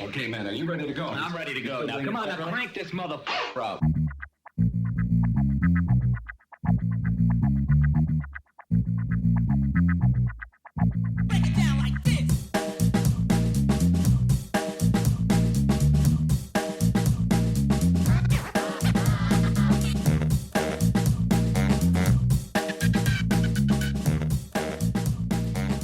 Okay, man, are you ready to go? I'm ready to go. Now, come on, now crank this motherfucker up. Break it down like this.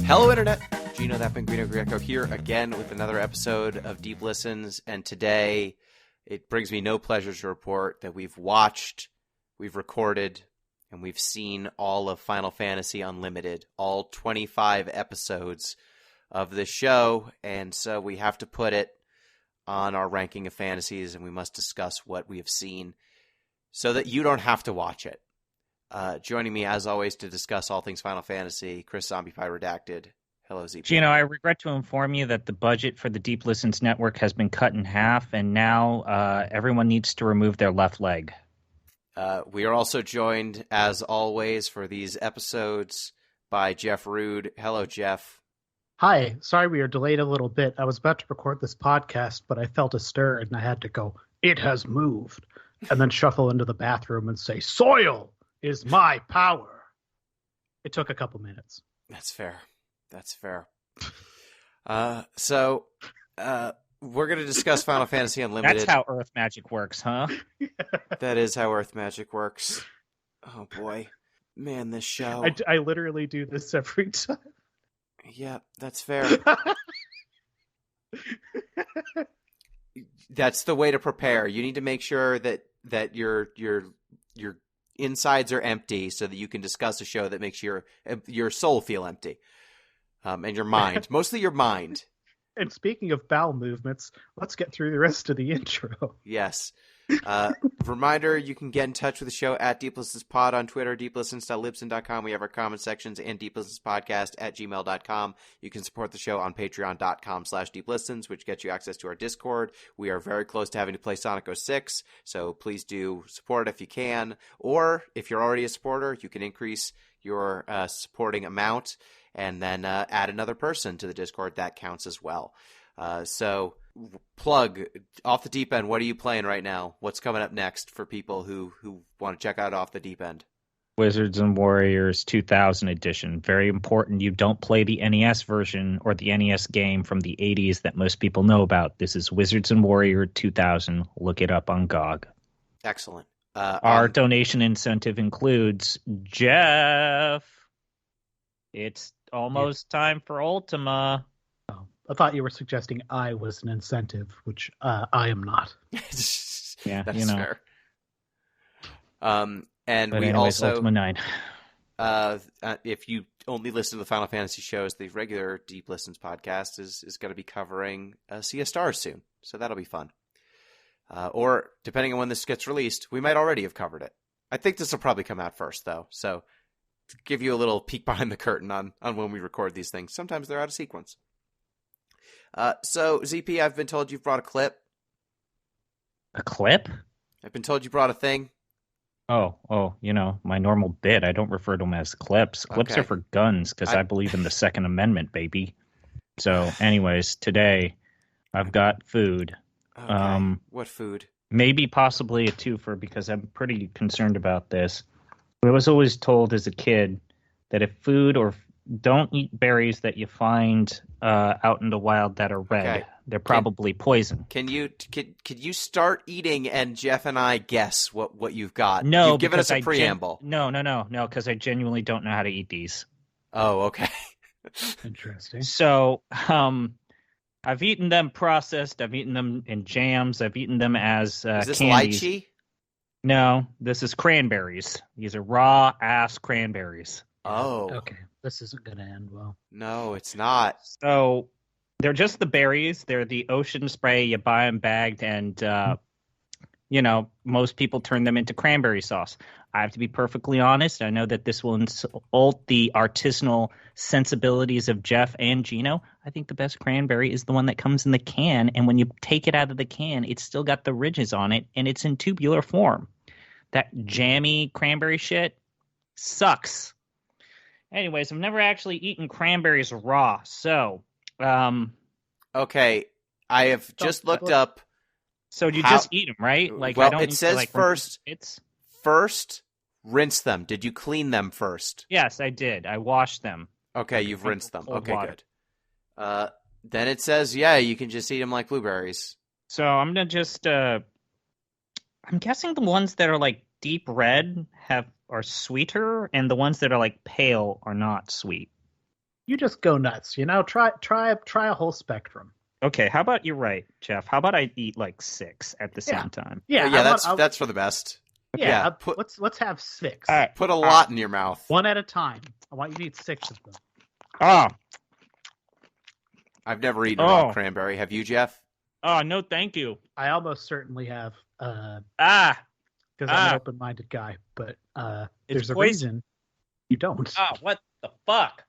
Hello, Internet. Gino, that Penguino Greco here again with another episode of Deep Listens. And today, it brings me no pleasure to report that we've watched, we've recorded, and we've seen all of Final Fantasy Unlimited, all 25 episodes of this show. And so we have to put it on our Ranking of Fantasies, and we must discuss what we have seen so that you don't have to watch it. Joining me, as always, to discuss all things Final Fantasy, Chris ZombiePie Redacted. Hello, ZP. Gino, I regret to inform you that the budget for the Deep Listens Network has been cut in half, and now everyone needs to remove their left leg. We are also joined, as always, for these episodes by Jeff Rude. Hello, Jeff. Hi, sorry we are delayed a little bit. I was about to record this podcast, but I felt a stir and I had to go, "It has moved," and then shuffle into the bathroom and say, "Soil is my power." It took a couple minutes. That's fair. That's fair. So we're going to discuss Final Fantasy Unlimited. That's how Earth magic works, huh? That is how Earth magic works. Oh, boy. Man, this show. I literally do this every time. Yeah, that's fair. That's the way to prepare. You need to make sure that your insides are empty so that you can discuss a show that makes your soul feel empty, and your mind, mostly your mind. And speaking of bowel movements, let's get through the rest of the intro. Yes. Reminder, you can get in touch with the show at Deep Listens Pod on Twitter, deeplistens.libsyn.com. We have our comment sections and deeplistenspodcast@gmail.com. You can support the show on patreon.com/deeplistens, which gets you access to our Discord. We are very close to having to play Sonic 06, so please do support it if you can. Or if you're already a supporter, you can increase your supporting amount and then add another person to the Discord. That counts as well. So plug Off the Deep End. What are you playing right now? What's coming up next for people who want to check out Off the Deep End? Wizards and Warriors 2000 edition. Very important. You don't play the NES version or the NES game from the 80s that most people know about. This is Wizards and Warrior 2000. Look it up on GOG. Excellent. Our donation incentive includes Jeff. It's almost time for Ultima. I thought you were suggesting I was an incentive, which I am not. Yeah, that's you know. fair. And But we anyways, also, Ultima 9. if you only listen to the Final Fantasy shows, the regular Deep Listens podcast is going to be covering Sea of Stars soon, so that'll be fun. Or depending on when this gets released, we might already have covered it. I think this will probably come out first, though. So to give you a little peek behind the curtain on when we record these things, sometimes they're out of sequence. So, ZP, I've been told you've brought a clip. A clip? I've been told you brought a thing. Oh, you know, my normal bit. I don't refer to them as clips. Clips Okay. are for guns because I believe in the Second Amendment, baby. So, anyways, today I've got food. Okay. What food? Maybe possibly a twofer because I'm pretty concerned about this. I was always told as a kid that if food or don't eat berries that you find out in the wild that are red. Okay. They're probably poison. Can you start eating and Jeff and I guess what you've got? No, You've given us a because preamble. No, because I genuinely don't know how to eat these. Oh, okay. Interesting. So, I've eaten them processed. I've eaten them in jams. I've eaten them as Is this candies. lychee? No, this is cranberries. These are raw ass cranberries. Oh. Okay, this isn't going to end well. No, it's not. So they're just the berries. They're the ocean spray. You buy them bagged, and most people turn them into cranberry sauce. I have to be perfectly honest. I know that this will insult the artisanal sensibilities of Jeff and Gino. I think the best cranberry is the one that comes in the can, and when you take it out of the can, it's still got the ridges on it, and it's in tubular form. That jammy cranberry shit sucks. Anyways, I've never actually eaten cranberries raw, so... Okay, I have just looked up. So you How- just eat them, right? Like, Well, I don't it need says to, like, first- It's First, rinse them. Did you clean them first? yes, I did. I washed them. Okay, you've Drink rinsed them. cold Okay, water. good. Then it says, yeah, you can just eat them like blueberries. So I'm gonna just. I'm guessing the ones that are like deep red are sweeter, and the ones that are like pale are not sweet. You just go nuts. You know, try a whole spectrum. Okay, how about you're right, Jeff? How about I eat like 6 at the same time? Yeah, yeah, that's for the best. yeah. yeah, Let's have 6. All right. Put a lot in your mouth. One at a time. I want you to eat 6 of them. Oh, I've never eaten a raw cranberry. Have you, Jeff? oh, no, thank you. I almost certainly have, because Ah, I'm an open-minded guy. But there's a poison. reason you don't. oh, what the fuck?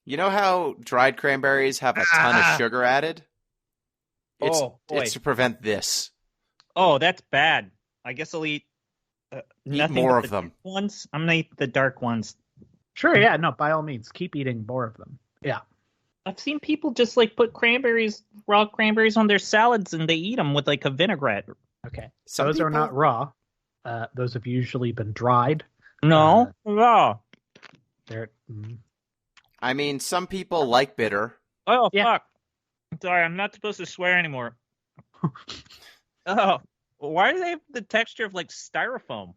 You know how dried cranberries have a ton of sugar added? Oh, boy. It's to prevent this. Oh, that's bad. I guess I'll eat nothing more but of the them. dark ones. I'm gonna eat the dark ones. Sure, yeah, no, by all means, keep eating more of them. Yeah. I've seen people just like put raw cranberries on their salads, and they eat them with like a vinaigrette. Okay. Some Those are people- not raw. Those have usually been dried. No, raw. They're I mean, some people like bitter. Oh, Yeah. fuck. I'm sorry, I'm not supposed to swear anymore. Oh, why do they have the texture of like styrofoam?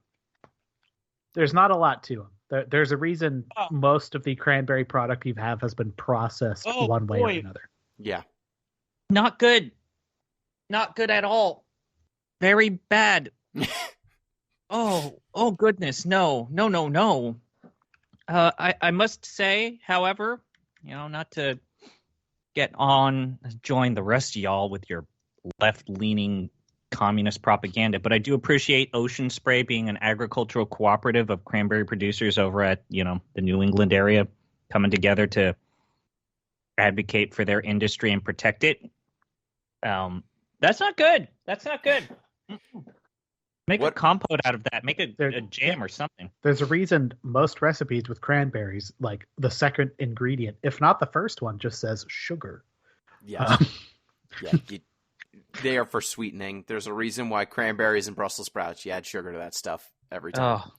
There's not a lot to them. There's a reason Oh. most of the cranberry product you have has been processed Oh, one way boy. or another. Yeah. Not good. Not good at all. Very bad. Oh goodness, no. I must say, however, not to join the rest of y'all with your left-leaning communist propaganda, but I do appreciate Ocean Spray being an agricultural cooperative of cranberry producers over at, the New England area, coming together to advocate for their industry and protect it. That's not good. Make a compote out of that. Make a jam or something. There's a reason most recipes with cranberries, like the second ingredient, if not the first one, just says sugar. Yes. They are for sweetening. There's a reason why cranberries and Brussels sprouts, you add sugar to that stuff every time. Oh,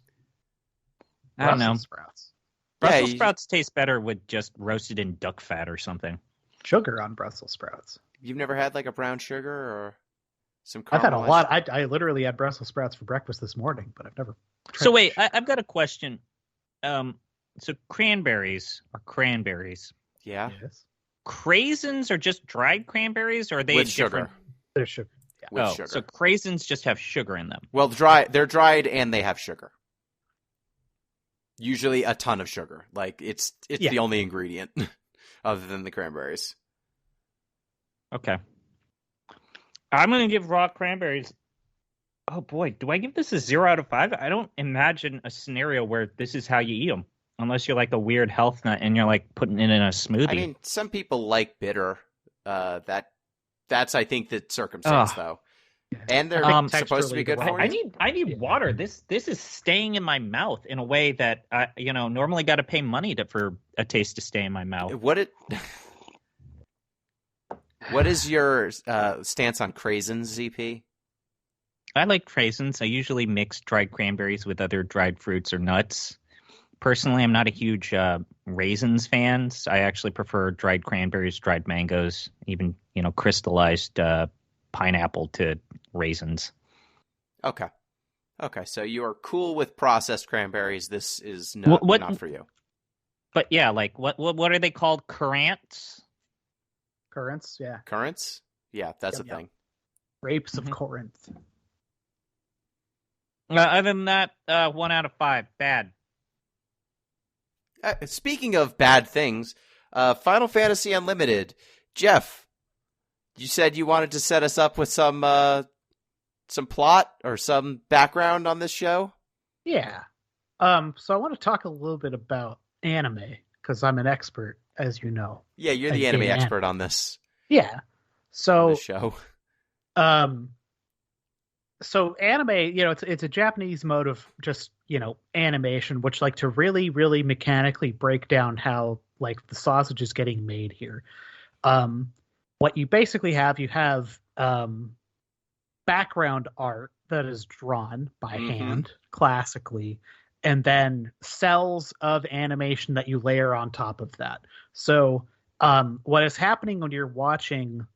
I don't know. Brussels sprouts. Brussels sprouts taste better with just roasted in duck fat or something. Sugar on Brussels sprouts. You've never had like a brown sugar or some I've had a caramelized- lot. I literally had Brussels sprouts for breakfast this morning, but I've never tried So wait, I've got a question. So cranberries are cranberries. Yeah. Yes. Craisins are just dried cranberries, or are they With different? sugar. There's sugar. Yeah. With Oh, sugar. so craisins just have sugar in them. Well, they're dried and they have sugar. Usually a ton of sugar. Like it's Yeah. the only ingredient other than the cranberries. Okay. I'm going to give raw cranberries. Oh boy, do I give this a 0 out of 5? I don't imagine a scenario where this is how you eat them, unless you're like a weird health nut and you're like putting it in a smoothie. I mean, some people like bitter. That's I think the circumstance though. And they're supposed to be good for you. I need water. This is staying in my mouth in a way that I normally got to pay money for a taste to stay in my mouth. What is your stance on craisins, ZP? I like craisins. I usually mix dried cranberries with other dried fruits or nuts. Personally, I'm not a huge raisins fan. I actually prefer dried cranberries, dried mangoes, even crystallized pineapple to raisins. Okay. So you are cool with processed cranberries. This is not for you. But yeah, like what are they called? Currants? Currants, yeah. Currants? Yeah, that's a thing. Grapes of Corinth. Other than that, 1 out of 5. Bad. Speaking of bad things, Final Fantasy Unlimited. Jeff, you said you wanted to set us up with some plot or some background on this show? Yeah. So I want to talk a little bit about anime, because I'm an expert, as you know. Yeah, you're the anime expert on this. Yeah. So this show. So anime, it's a Japanese mode of just, animation, which like to really, really mechanically break down how like the sausage is getting made here. what you basically have, you have background art that is drawn by hand, classically, and then cells of animation that you layer on top of that. So what is happening when you're watching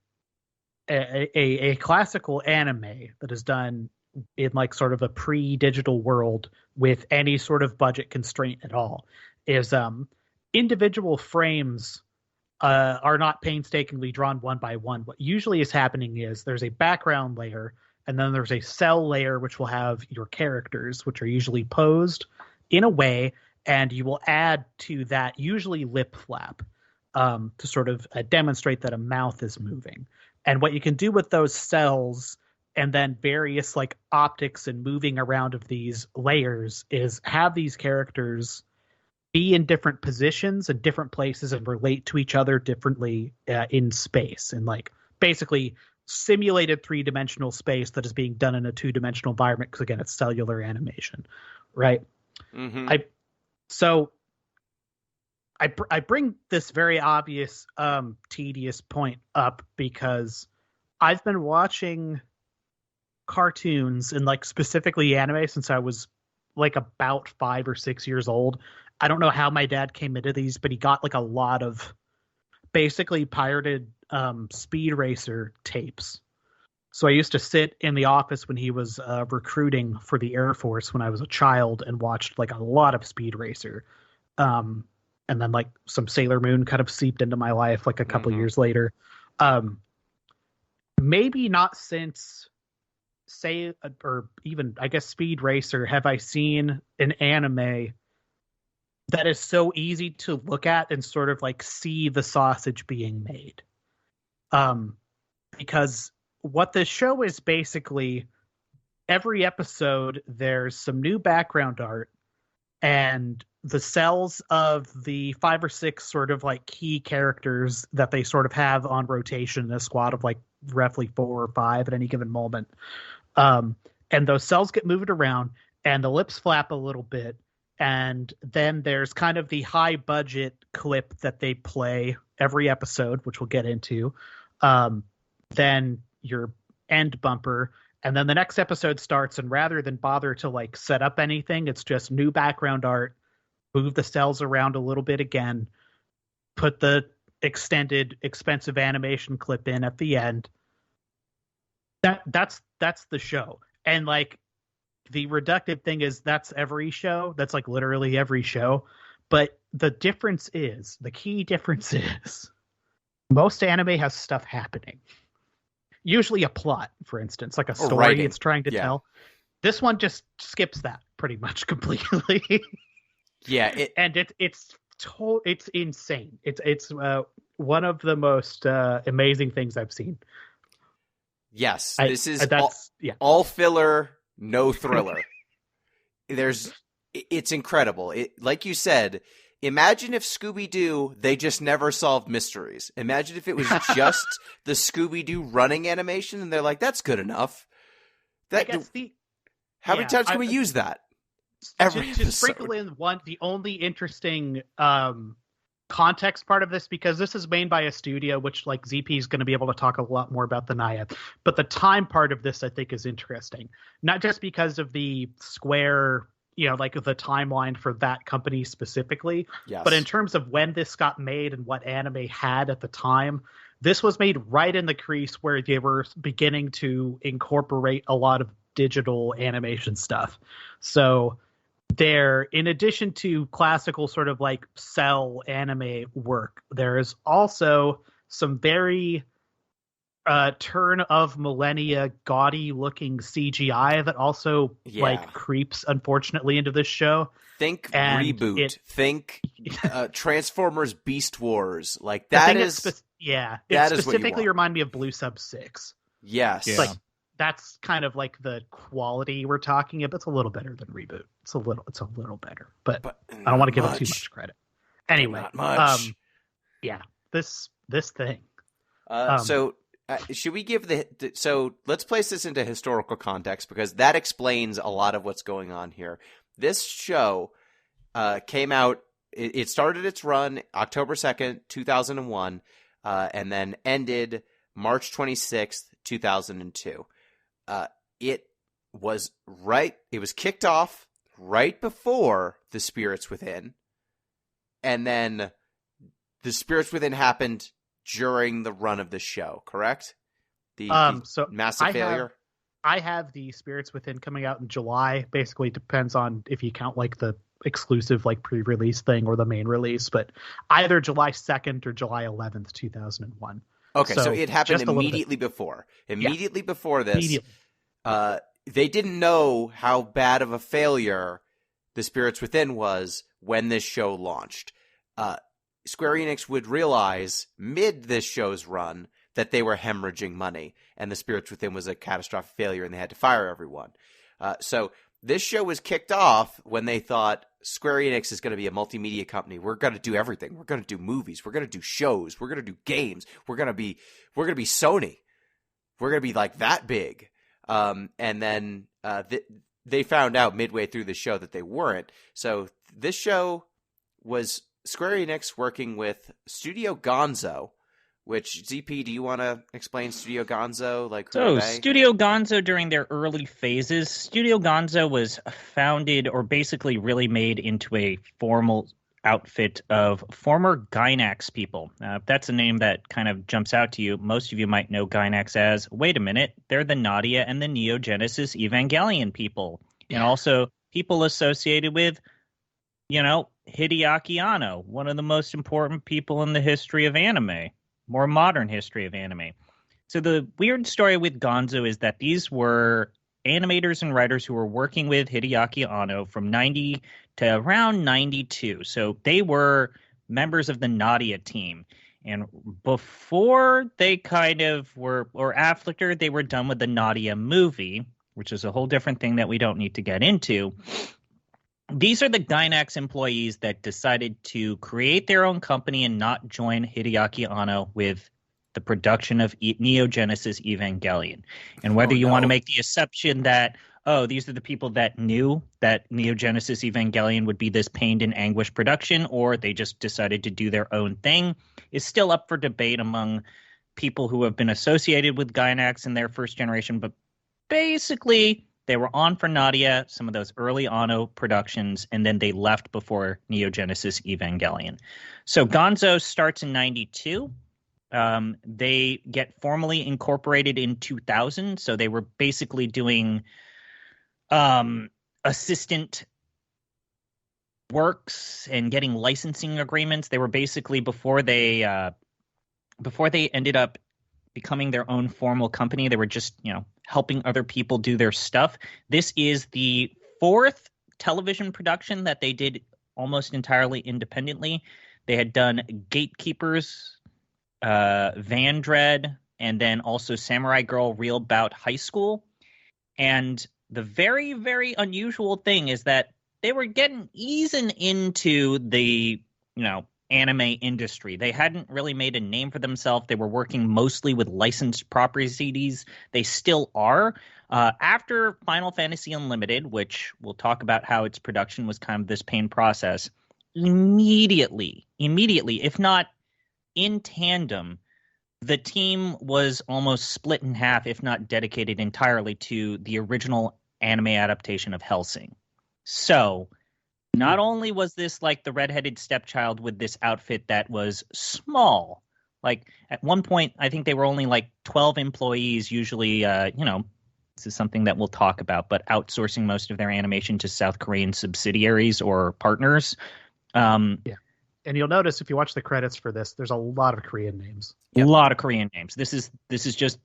a classical anime that is done in like sort of a pre-digital world with any sort of budget constraint at all is individual frames are not painstakingly drawn one by one. What usually is happening is there's a background layer, and then there's a cell layer which will have your characters, which are usually posed in a way, and you will add to that usually lip flap to sort of demonstrate that a mouth is moving. And what you can do with those cells and then various like optics and moving around of these layers is have these characters be in different positions and different places and relate to each other differently in space, and like basically simulated 3-dimensional space that is being done in a 2-dimensional environment, because again, it's cellular animation, right? I bring this very obvious tedious point up because I've been watching cartoons and like specifically anime since I was like about 5 or 6 years old. I don't know how my dad came into these, but he got like a lot of basically pirated Speed Racer tapes. So I used to sit in the office when he was recruiting for the Air Force when I was a child and watched like a lot of Speed Racer. And then like some Sailor Moon kind of seeped into my life like a couple years later. Maybe not since or even I guess Speed Racer have I seen an anime that is so easy to look at and sort of like see the sausage being made. Because what this show is basically, every episode there's some new background art, and the cells of the 5 or 6 sort of like key characters that they sort of have on rotation in a squad of like roughly 4 or 5 at any given moment. And those cells get moved around and the lips flap a little bit. And then there's kind of the high budget clip that they play every episode, which we'll get into. Then your end bumper. And then the next episode starts, and rather than bother to like set up anything, it's just new background art, move the cells around a little bit again, put the extended expensive animation clip in at the end. That's the show. And like the reductive thing is that's every show. That's like literally every show. But the key difference is most anime has stuff happening. Usually a plot, for instance, like a story it's trying to tell. This one just skips that pretty much completely. It's insane. It's one of the most amazing things I've seen. Yes, this is all filler, no thriller. It's incredible. Like you said, imagine if Scooby-Doo, they just never solved mysteries. Imagine if it was just the Scooby-Doo running animation, and they're like, that's good enough. How many times can we use that? Every to sprinkle in the only interesting context part of this, because this is made by a studio which like ZP is going to be able to talk a lot more about than I am, but the time part of this I think is interesting, not just because of the Square, like the timeline for that company specifically, but in terms of when this got made and what anime had at the time. This was made right in the crease where they were beginning to incorporate a lot of digital animation stuff. So there, in addition to classical sort of like cell anime work, there is also some very turn of millennia gaudy looking CGI that also like creeps unfortunately into this show. Think reboot. Think Transformers Beast Wars. Like that is it specifically reminded me of Blue Sub 6. Yes. It's like that's kind of like the quality we're talking about. It's a little better than reboot. It's a little better, but I don't want to give it too much credit. Anyway, not much. This thing. So should we give so let's place this into historical context, because that explains a lot of what's going on here. This show came out, it started its run October 2nd, 2001, and then ended March 26th, 2002. It was kicked off right before The Spirits Within, and then The Spirits Within happened during the run of the show, correct? So massive failure? I have The Spirits Within coming out in July. Basically depends on if you count like the exclusive like pre-release thing or the main release, but either July 2nd or July 11th, 2001. Okay, so it happened immediately before. Before this. Immediately. They didn't know how bad of a failure The Spirits Within was when this show launched. Square Enix would realize mid this show's run that they were hemorrhaging money, and The Spirits Within was a catastrophic failure, and they had to fire everyone. So this show was kicked off when they thought Square Enix is going to be a multimedia company. We're going to do everything. We're going to do movies. We're going to do shows. We're going to do games. We're going to be Sony. We're going to be like that big. And then they found out midway through the show that they weren't. So this show was Square Enix working with Studio Gonzo, which, ZP, do you want to explain Studio Gonzo? Studio Gonzo during their early phases, Studio Gonzo was founded or basically really made into a formal outfit of former Gainax people. If that's a name that kind of jumps out to you, most of you might know Gainax as, wait a minute, they're the Nadia and the Neo Genesis Evangelion people. Yeah. And also people associated with, Hideaki Anno, one of the most important people in the history of anime. More modern history of anime. So the weird story with Gonzo is that these were animators and writers who were working with Hideaki Anno from 90 to around 92. So they were members of the Nadia team. And before they kind of were, or after they were done with the Nadia movie, which is a whole different thing that we don't need to get into, these are the Gainax employees that decided to create their own company and not join Hideaki Anno with the production of Neo Genesis Evangelion. And whether you want to make the assumption that, these are the people that knew that Neo Genesis Evangelion would be this pained and anguished production, or they just decided to do their own thing, is still up for debate among people who have been associated with Gainax in their first generation. But basically, they were on for Nadia, some of those early Anno productions, and then they left before Neo Genesis Evangelion. So Gonzo starts in 92. They get formally incorporated in 2000. So they were basically doing assistant works and getting licensing agreements. They were basically, before they ended up becoming their own formal company, they were just, helping other people do their stuff. This is the fourth television production that they did almost entirely independently. They had done Gatekeepers, Vandred, and then also Samurai Girl Real Bout High School. And the very, very unusual thing is that they were easing into the, anime industry. They hadn't really made a name for themselves. They were working mostly with licensed properties. They still are. After Final Fantasy Unlimited, which we'll talk about how its production was kind of this pain process, immediately, if not in tandem, the team was almost split in half, if not dedicated entirely to the original anime adaptation of Hellsing. So not only was this like the redheaded stepchild with this outfit that was small, like at one point, I think they were only like 12 employees, usually, this is something that we'll talk about, but outsourcing most of their animation to South Korean subsidiaries or partners. Yeah. And you'll notice if you watch the credits for this, there's a lot of Korean names. A lot of Korean names. This is just,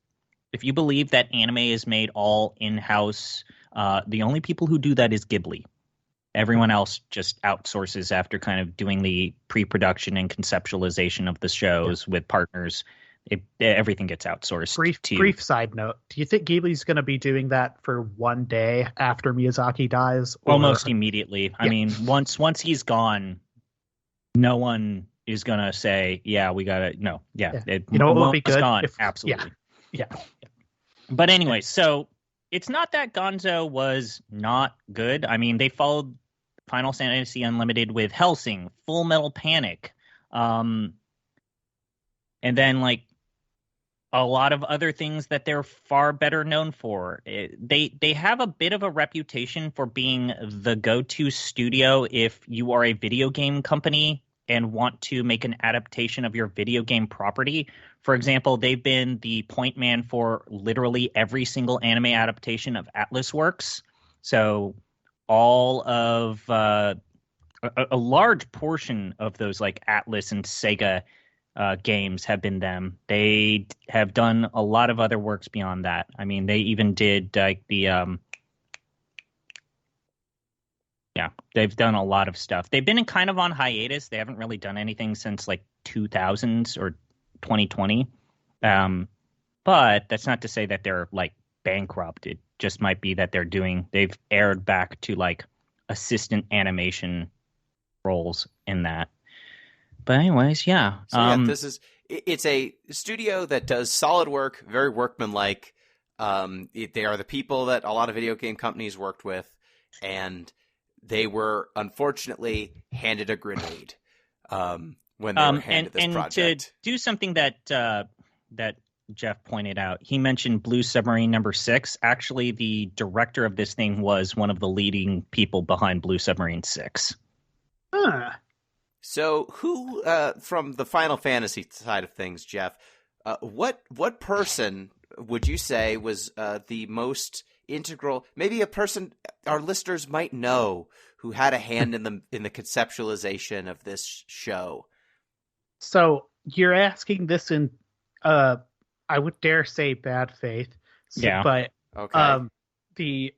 if you believe that anime is made all in-house, the only people who do that is Ghibli. Everyone else just outsources after kind of doing the pre-production and conceptualization of the shows with partners. Everything gets outsourced. Brief side note. Do you think Ghibli's going to be doing that for one day after Miyazaki dies? Almost immediately. Yeah. I mean, once he's gone, no one is going to say, yeah, we got to, no. Yeah. It will be good. Gone. Absolutely. Yeah. But anyway, so it's not that Gonzo was not good. I mean, they followed Final Fantasy Unlimited with Hellsing, Full Metal Panic, and then like a lot of other things that they're far better known for. They have a bit of a reputation for being the go-to studio if you are a video game company and want to make an adaptation of your video game property. For example, they've been the point man for literally every single anime adaptation of Atlas Works. So all of a large portion of those like Atlas and Sega games have been them. They have done a lot of other works beyond that. I mean, they even did like they've done a lot of stuff. They've been kind of on hiatus. They haven't really done anything since like 2000s or 2020. But that's not to say that they're like bankrupt. It just might be that they've aired back to like assistant animation roles in that. But anyways, yeah. So it's a studio that does solid work, very workmanlike. They are the people that a lot of video game companies worked with, and they were unfortunately handed a grenade when they were handed this project. And to do something that Jeff pointed out, he mentioned Blue Submarine number 6. Actually, the director of this thing was one of the leading people behind Blue Submarine 6. Huh. So who, from the Final Fantasy side of things, Jeff, what person would you say was the most integral, maybe a person our listeners might know who had a hand in the conceptualization of this show? So you're asking this in, I would dare say bad faith. Yeah. But Okay. the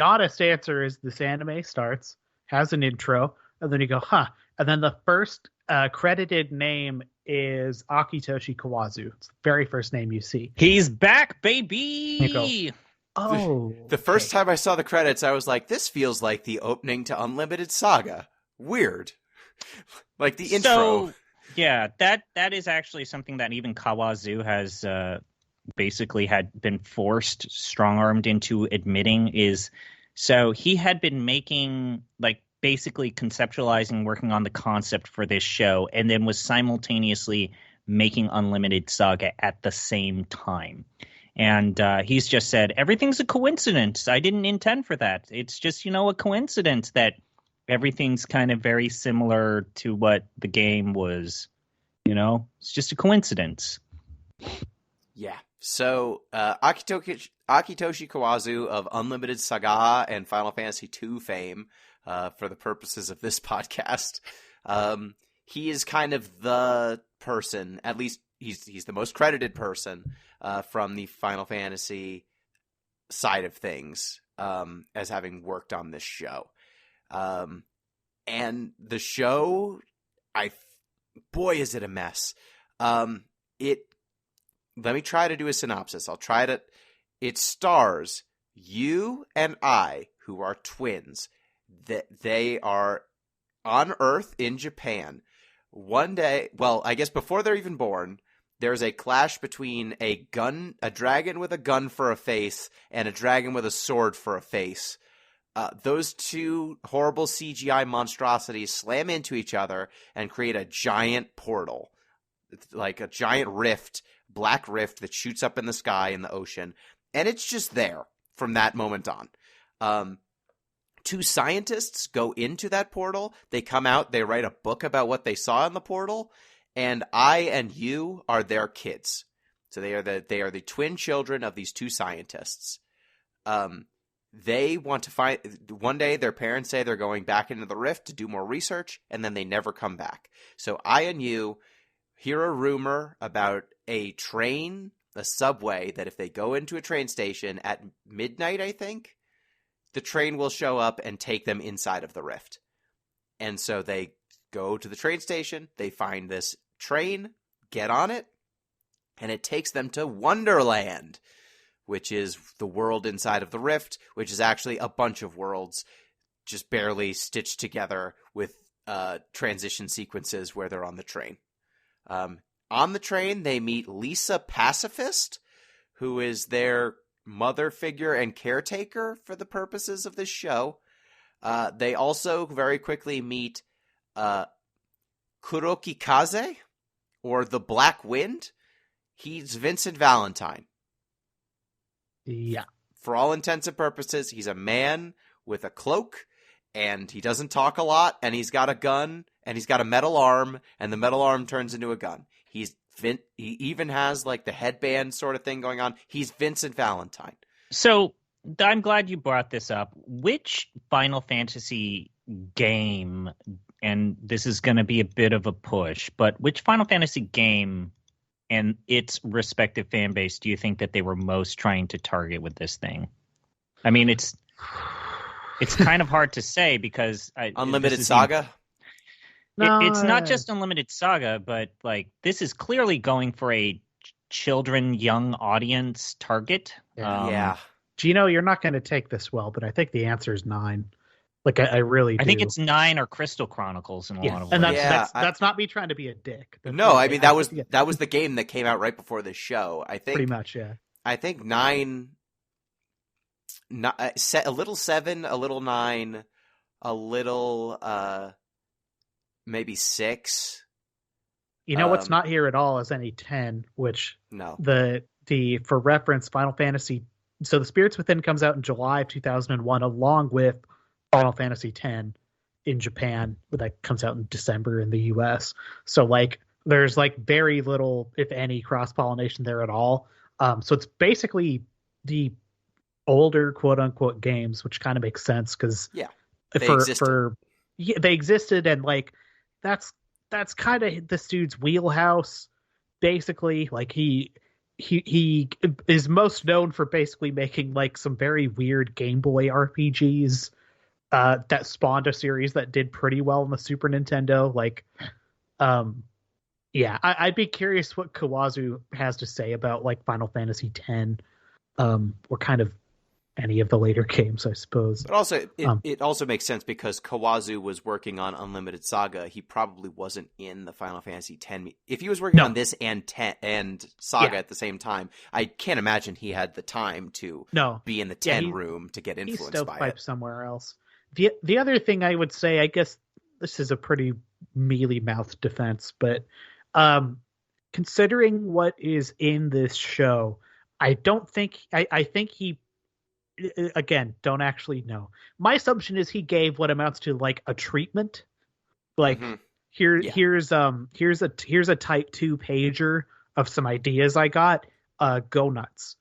honest answer is this anime starts, has an intro, and then you go, huh. And then the first credited name is Akitoshi Kawazu. It's the very first name you see. He's back, baby! Oh. The first time I saw the credits, I was like, this feels like the opening to Unlimited Saga. Weird. Like the intro. So, yeah, that is actually something that even Kawazu has basically had been forced, strong-armed into admitting is, so he had been making, like, basically conceptualizing, working on the concept for this show, and then was simultaneously making Unlimited Saga at the same time. And he's just said, everything's a coincidence. I didn't intend for that. It's just, a coincidence that everything's kind of very similar to what the game was. It's just a coincidence. Yeah. So Akitoshi Kawazu of Unlimited Saga and Final Fantasy II fame, for the purposes of this podcast, he is kind of the person, at least he's the most credited person from the Final Fantasy side of things, as having worked on this show. And the show, boy, is it a mess. Let me try to do a synopsis. It stars you and I, who are twins. They are on Earth in Japan. One day, well, I guess before they're even born, there's a clash between a dragon with a gun for a face and a dragon with a sword for a face. Those two horrible CGI monstrosities slam into each other and create a giant portal. It's like a giant rift, black rift that shoots up in the sky in the ocean. And it's just there from that moment on. Two scientists go into that portal. They come out. They write a book about what they saw in the portal. And I and you are their kids. So they are the twin children of these two scientists. They want to find, one day their parents say they're going back into the rift to do more research, and then they never come back. So I and you hear a rumor about a train, a subway, that if they go into a train station at midnight, I think, the train will show up and take them inside of the rift. And so they go to the train station, they find this train, get on it, and it takes them to Wonderland, which is the world inside of the rift, which is actually a bunch of worlds just barely stitched together with transition sequences where they're on the train. On the train, they meet Lisa Pacifist, who is their mother figure and caretaker for the purposes of this show. They also very quickly meet Kurokikaze, or the Black Wind. He's Vincent Valentine. Yeah. For all intents and purposes, he's a man with a cloak, and he doesn't talk a lot, and he's got a gun, and he's got a metal arm, and the metal arm turns into a gun. He even has like the headband sort of thing going on. He's Vincent Valentine. So I'm glad you brought this up. Which Final Fantasy game, and this is going to be a bit of a push, but which Final Fantasy game and its respective fan base do you think that they were most trying to target with this thing? I mean, it's kind of hard to say because Unlimited Saga? It's not just Unlimited Saga, but like this is clearly going for a children, young audience target. Yeah. Gino, you're not going to take this well, but I think the answer is 9. Like, I really do. I think it's 9 or Crystal Chronicles in a lot of ways. And that's not me trying to be a dick. No, I mean, that was the game that came out right before this show. I think pretty much, yeah. I think 9, a little 7, a little 9, a little maybe 6. You know what's not here at all is any 10, which no. The for reference, Final Fantasy. So the Spirits Within comes out in July of 2001, along with Final Fantasy X in Japan, that comes out in December in the US. So like there's like very little, if any, cross-pollination there at all. So it's basically the older quote unquote games, which kind of makes sense because they existed, and like that's kind of this dude's wheelhouse. Basically, like he is most known for basically making like some very weird Game Boy RPGs that spawned a series that did pretty well on the Super Nintendo. Like, I'd be curious what Kawazu has to say about like Final Fantasy X, or kind of any of the later games, I suppose. But also, it also makes sense because Kawazu was working on Unlimited Saga. He probably wasn't in the Final Fantasy X. If he was working on this and Saga at the same time, I can't imagine he had the time to be in the 10 room to get influenced by it. Somewhere else. The other thing I would say, I guess this is a pretty mealy-mouthed defense, but considering what is in this show, I think he, again, don't actually know. My assumption is he gave what amounts to like a treatment. Like here's a type 2 pager of some ideas I got. Go nuts.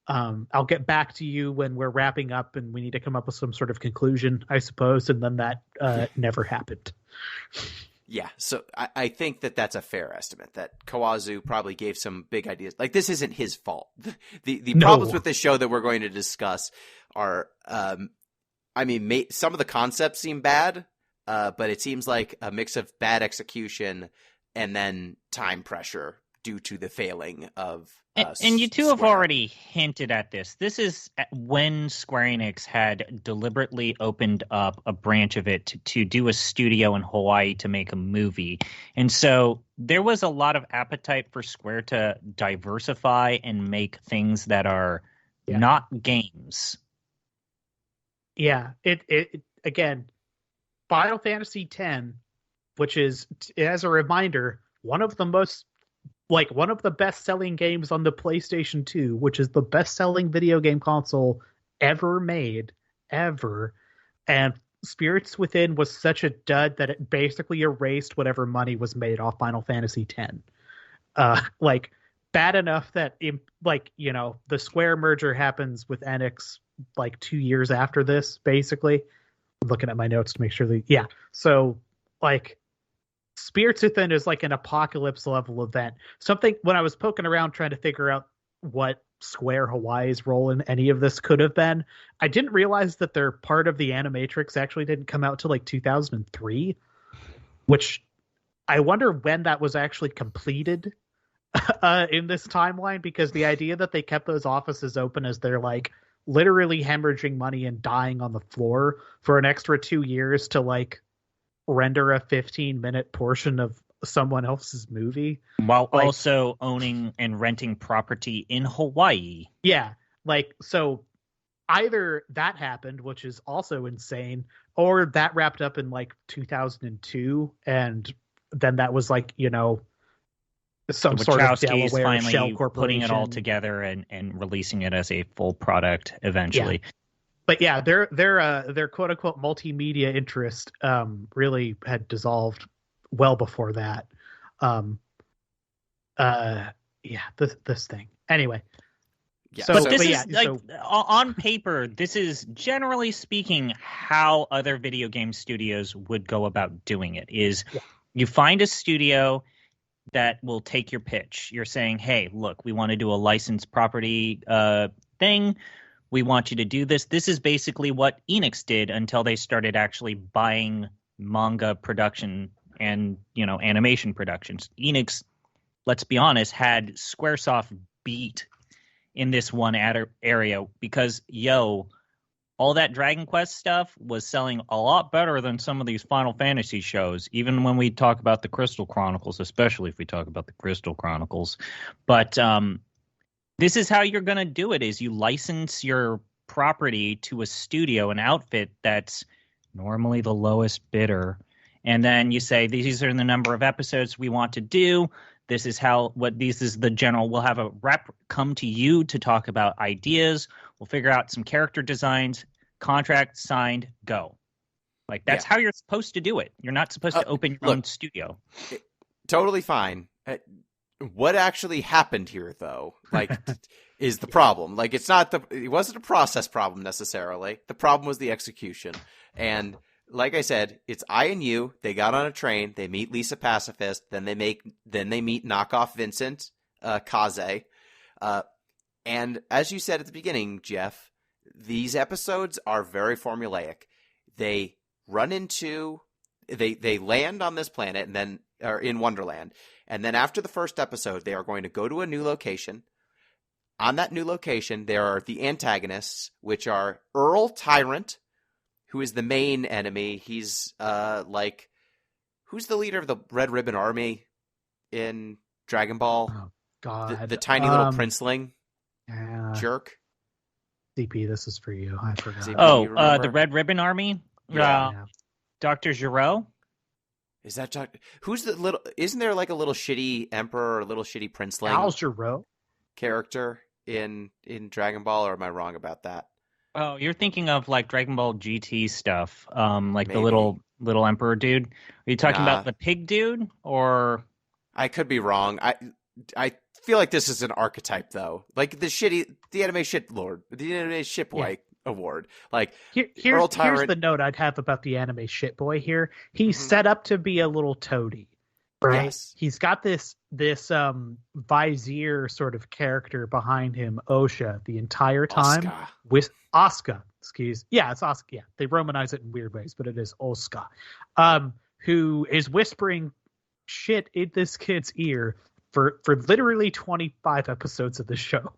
I'll get back to you when we're wrapping up and we need to come up with some sort of conclusion, I suppose. And then that never happened. Yeah, so I think that's a fair estimate, that Kawazu probably gave some big ideas. Like, this isn't his fault. The problems with this show that we're going to discuss are, some of the concepts seem bad, but it seems like a mix of bad execution and then time pressure due to the failing of and you two have already hinted at this. This is when Square Enix had deliberately opened up a branch of it to do a studio in Hawaii to make a movie. And so there was a lot of appetite for Square to diversify and make things that are not games. Yeah, it again, Final Fantasy X, which is, as a reminder, one of the best-selling games on the PlayStation 2, which is the best-selling video game console ever made, ever. And Spirits Within was such a dud that it basically erased whatever money was made off Final Fantasy X. Bad enough that, the Square merger happens with Enix 2 years after this, basically. I'm looking at my notes to make sure that, So, Spirits Within is like an apocalypse level event. Something, when I was poking around trying to figure out what Square Hawaii's role in any of this could have been, I didn't realize that their part of the Animatrix actually didn't come out till 2003, which I wonder when that was actually completed in this timeline, because the idea that they kept those offices open as they're literally hemorrhaging money and dying on the floor for an extra 2 years to render a 15-minute portion of someone else's movie while also owning and renting property in Hawaii. Yeah. So either that happened, which is also insane, or that wrapped up in 2002. And then that was some the sort of Wachowskis Delaware shell finally corporation. putting it all together and releasing it as a full product eventually. But yeah, their quote unquote multimedia interest really had dissolved well before that. This thing. Anyway. Yeah. But So- this but is yeah, like so- on paper, this is generally speaking how other video game studios would go about doing it. Is you find a studio that will take your pitch. You're saying, hey, look, we want to do a licensed property thing. We want you to do this. This is basically what Enix did until they started actually buying manga production and, animation productions. Enix, let's be honest, had Squaresoft beat in this one area because, all that Dragon Quest stuff was selling a lot better than some of these Final Fantasy shows, even when we talk about the Crystal Chronicles, especially if we talk about the Crystal Chronicles. But this is how you're going to do it, is you license your property to a studio, an outfit that's normally the lowest bidder. And then you say, these are the number of episodes we want to do. This is the general. We'll have a rep come to you to talk about ideas. We'll figure out some character designs, contract signed, go. Like, that's how you're supposed to do it. You're not supposed to open your own studio. Totally fine. What actually happened here, though, is the problem. Like, it wasn't a process problem necessarily. The problem was the execution. And like I said, it's I and you. They got on a train. They meet Lisa Pacifist. Then they meet knockoff Vincent Kaze. And as you said at the beginning, Jeff, these episodes are very formulaic. They land on this planet and then are in Wonderland. And then after the first episode, they are going to go to a new location. On that new location, there are the antagonists, which are Earl Tyrant, who is the main enemy. He's who's the leader of the Red Ribbon Army in Dragon Ball? Oh, God. The tiny little princeling jerk. CP, this is for you. I forgot. CP, the Red Ribbon Army? Yeah. Dr. Giro? Is that who's the little? Isn't there like a little shitty emperor or a little shitty princeling Al Giro character in Dragon Ball? Or am I wrong about that? Oh, you're thinking of like Dragon Ball GT stuff, like Maybe. the little emperor dude. Are you talking about the pig dude, or? I could be wrong. I feel like this is an archetype though, like the anime shit lord, the anime shit boy award. Like here's Tyrant. the note I'd have about the anime shit boy here. He's set up to be a little toady, right? Yes. He's got this vizier sort of character behind him, Osha, the entire time. Oscar. With Oscar, it's Oscar. Yeah, they romanize it in weird ways, but it is Oscar, who is whispering shit in this kid's ear for literally 25 episodes of the show.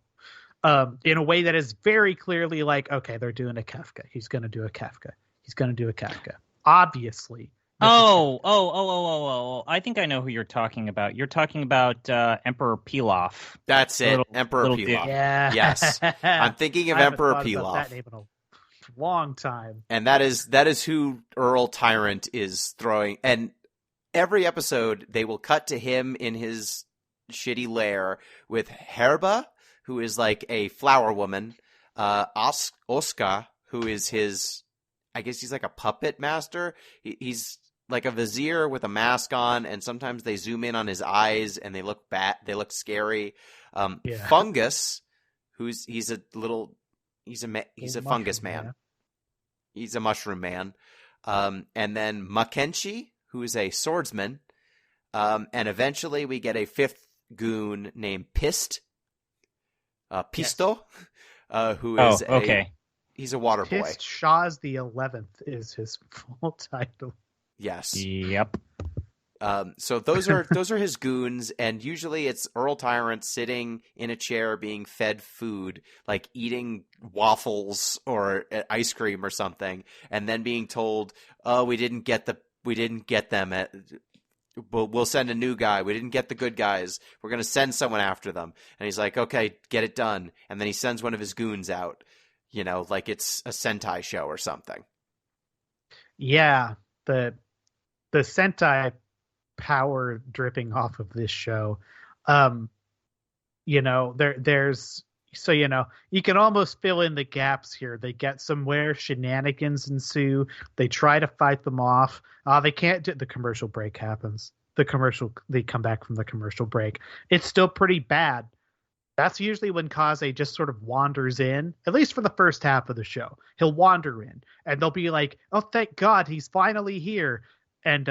In a way that is very clearly like, okay, they're doing a Kafka. He's going to do a Kafka. He's going to do a Kafka. Obviously. Oh! I think I know who you're talking about. You're talking about Emperor Pilaf. That's it, Emperor Pilaf. Yeah. Yes, I'm thinking of I haven't Emperor thought about Pilaf, that name in a long time. and that is who Earl Tyrant is throwing. And every episode, they will cut to him in his shitty lair with Herba, who is like a flower woman, Oscar, who is his, I guess he's like a puppet master. He's like a vizier with a mask on, and sometimes they zoom in on his eyes and they look scary. Fungus, he's a fungus man. Yeah. He's a mushroom man. And then Makenshi, who is a swordsman. And eventually we get a fifth goon named Pisto, who is he's a water boy. Pissed Shaw's the 11th is his full title. Yes. Yep. So those are his goons, and usually it's Earl Tyrant sitting in a chair being fed food, like eating waffles or ice cream or something, and then being told, "Oh, we didn't get them at. We'll send a new guy. We didn't get the good guys. We're going to send someone after them." And he's like, "Okay, get it done." And then he sends one of his goons out, like it's a Sentai show or something. Yeah, the Sentai power dripping off of this show There's so you can almost fill in the gaps here. They get somewhere, shenanigans ensue. They try to fight them off. They can't do. The commercial break happens. They come back from the commercial break. It's still pretty bad. That's usually when Kaze just sort of wanders in, at least for the first half of the show. He'll wander in, and they'll be like, "Oh, thank God, he's finally here!" And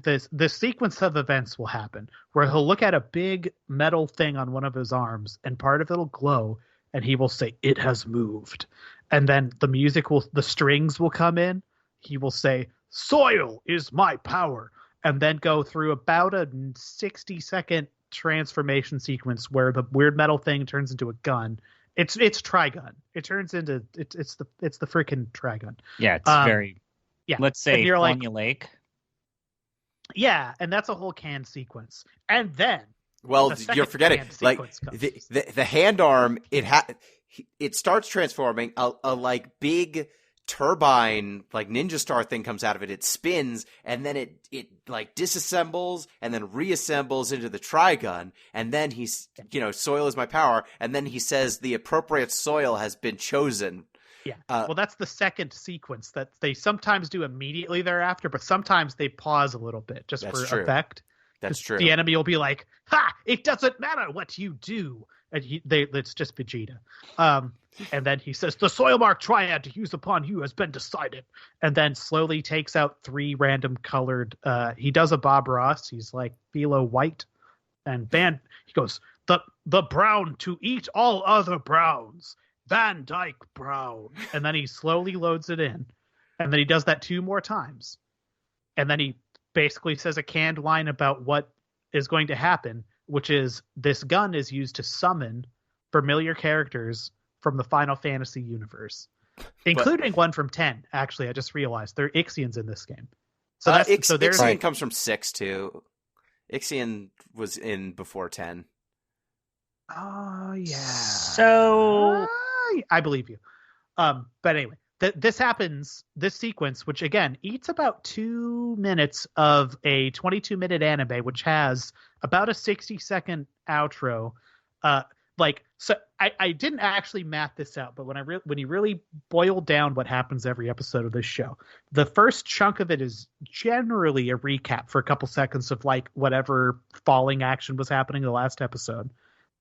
this sequence of events will happen where he'll look at a big metal thing on one of his arms, and part of it'll glow, and he will say, "It has moved," and then the strings will come in. He will say, "Soil is my power," and then go through about a 60-second transformation sequence where the weird metal thing turns into a gun. It's Trigun. It turns into it's the freaking Trigun. Yeah, it's very. Yeah, let's say formulaic. Yeah, and that's a whole canned sequence. And then, well, you're forgetting like the hand arm. It starts transforming. A like big turbine, like ninja star thing comes out of it. It spins, and then it like disassembles and then reassembles into the Trigun. And then he's soil is my power. And then he says the appropriate soil has been chosen. Yeah. Well, that's the second sequence that they sometimes do immediately thereafter, but sometimes they pause a little bit just for effect. That's true. The enemy will be like, "Ha! It doesn't matter what you do," and it's just Vegeta. And then he says, "The soil mark triad to use upon you has been decided," and then slowly takes out 3 random colored. He does a Bob Ross. He's like phthalo white, and he goes the brown to eat all other browns. Van Dyke Brown. And then he slowly loads it in. And then he does that 2 more times. And then he basically says a canned line about what is going to happen, which is this gun is used to summon familiar characters from the Final Fantasy universe, including one from 10. Actually, I just realized there are Ixians in this game. So Ixian comes from 6 too. Ixian was in before 10. Oh, yeah. So I believe you. But anyway, this sequence, which again eats about 2 minutes of a 22-minute anime, which has about a 60-second outro. So I didn't actually map this out, but when you really boil down what happens every episode of this show, the first chunk of it is generally a recap for a couple seconds of like whatever falling action was happening in the last episode.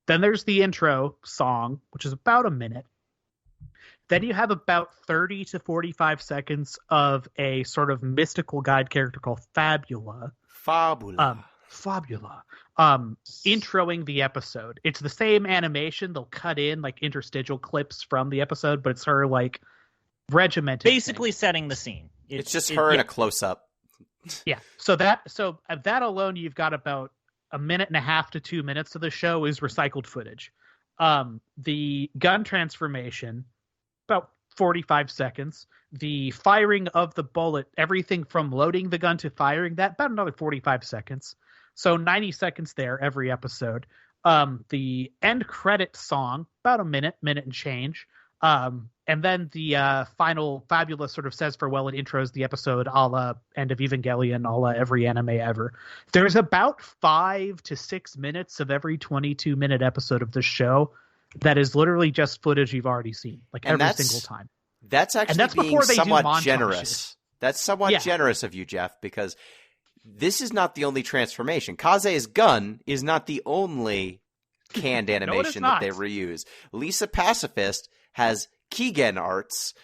Then there's the intro song, which is about a minute. Then you have about 30 to 45 seconds of a sort of mystical guide character called Fabula. Fabula. Introing the episode. It's the same animation. They'll cut in like interstitial clips from the episode, but it's her like regimented. Basically setting the scene. It's just her in a close-up. Yeah. So that alone, you've got about a minute and a half to 2 minutes of the show is recycled footage. The gun transformation, about 45 seconds. The firing of the bullet, everything from loading the gun to firing that, about another 45 seconds. So 90 seconds there every episode. The end credit song, about a minute and change. And then the final Fabula sort of says farewell and intros the episode a la End of Evangelion, a la every anime ever. There's about 5 to 6 minutes of every 22-minute episode of the show that is literally just footage you've already seen, like every single time. That's actually being somewhat generous. That's somewhat generous of you, Jeff, because this is not the only transformation. Kaze's gun is not the only canned animation that they reuse. Lisa Pacifist has Kigen arts,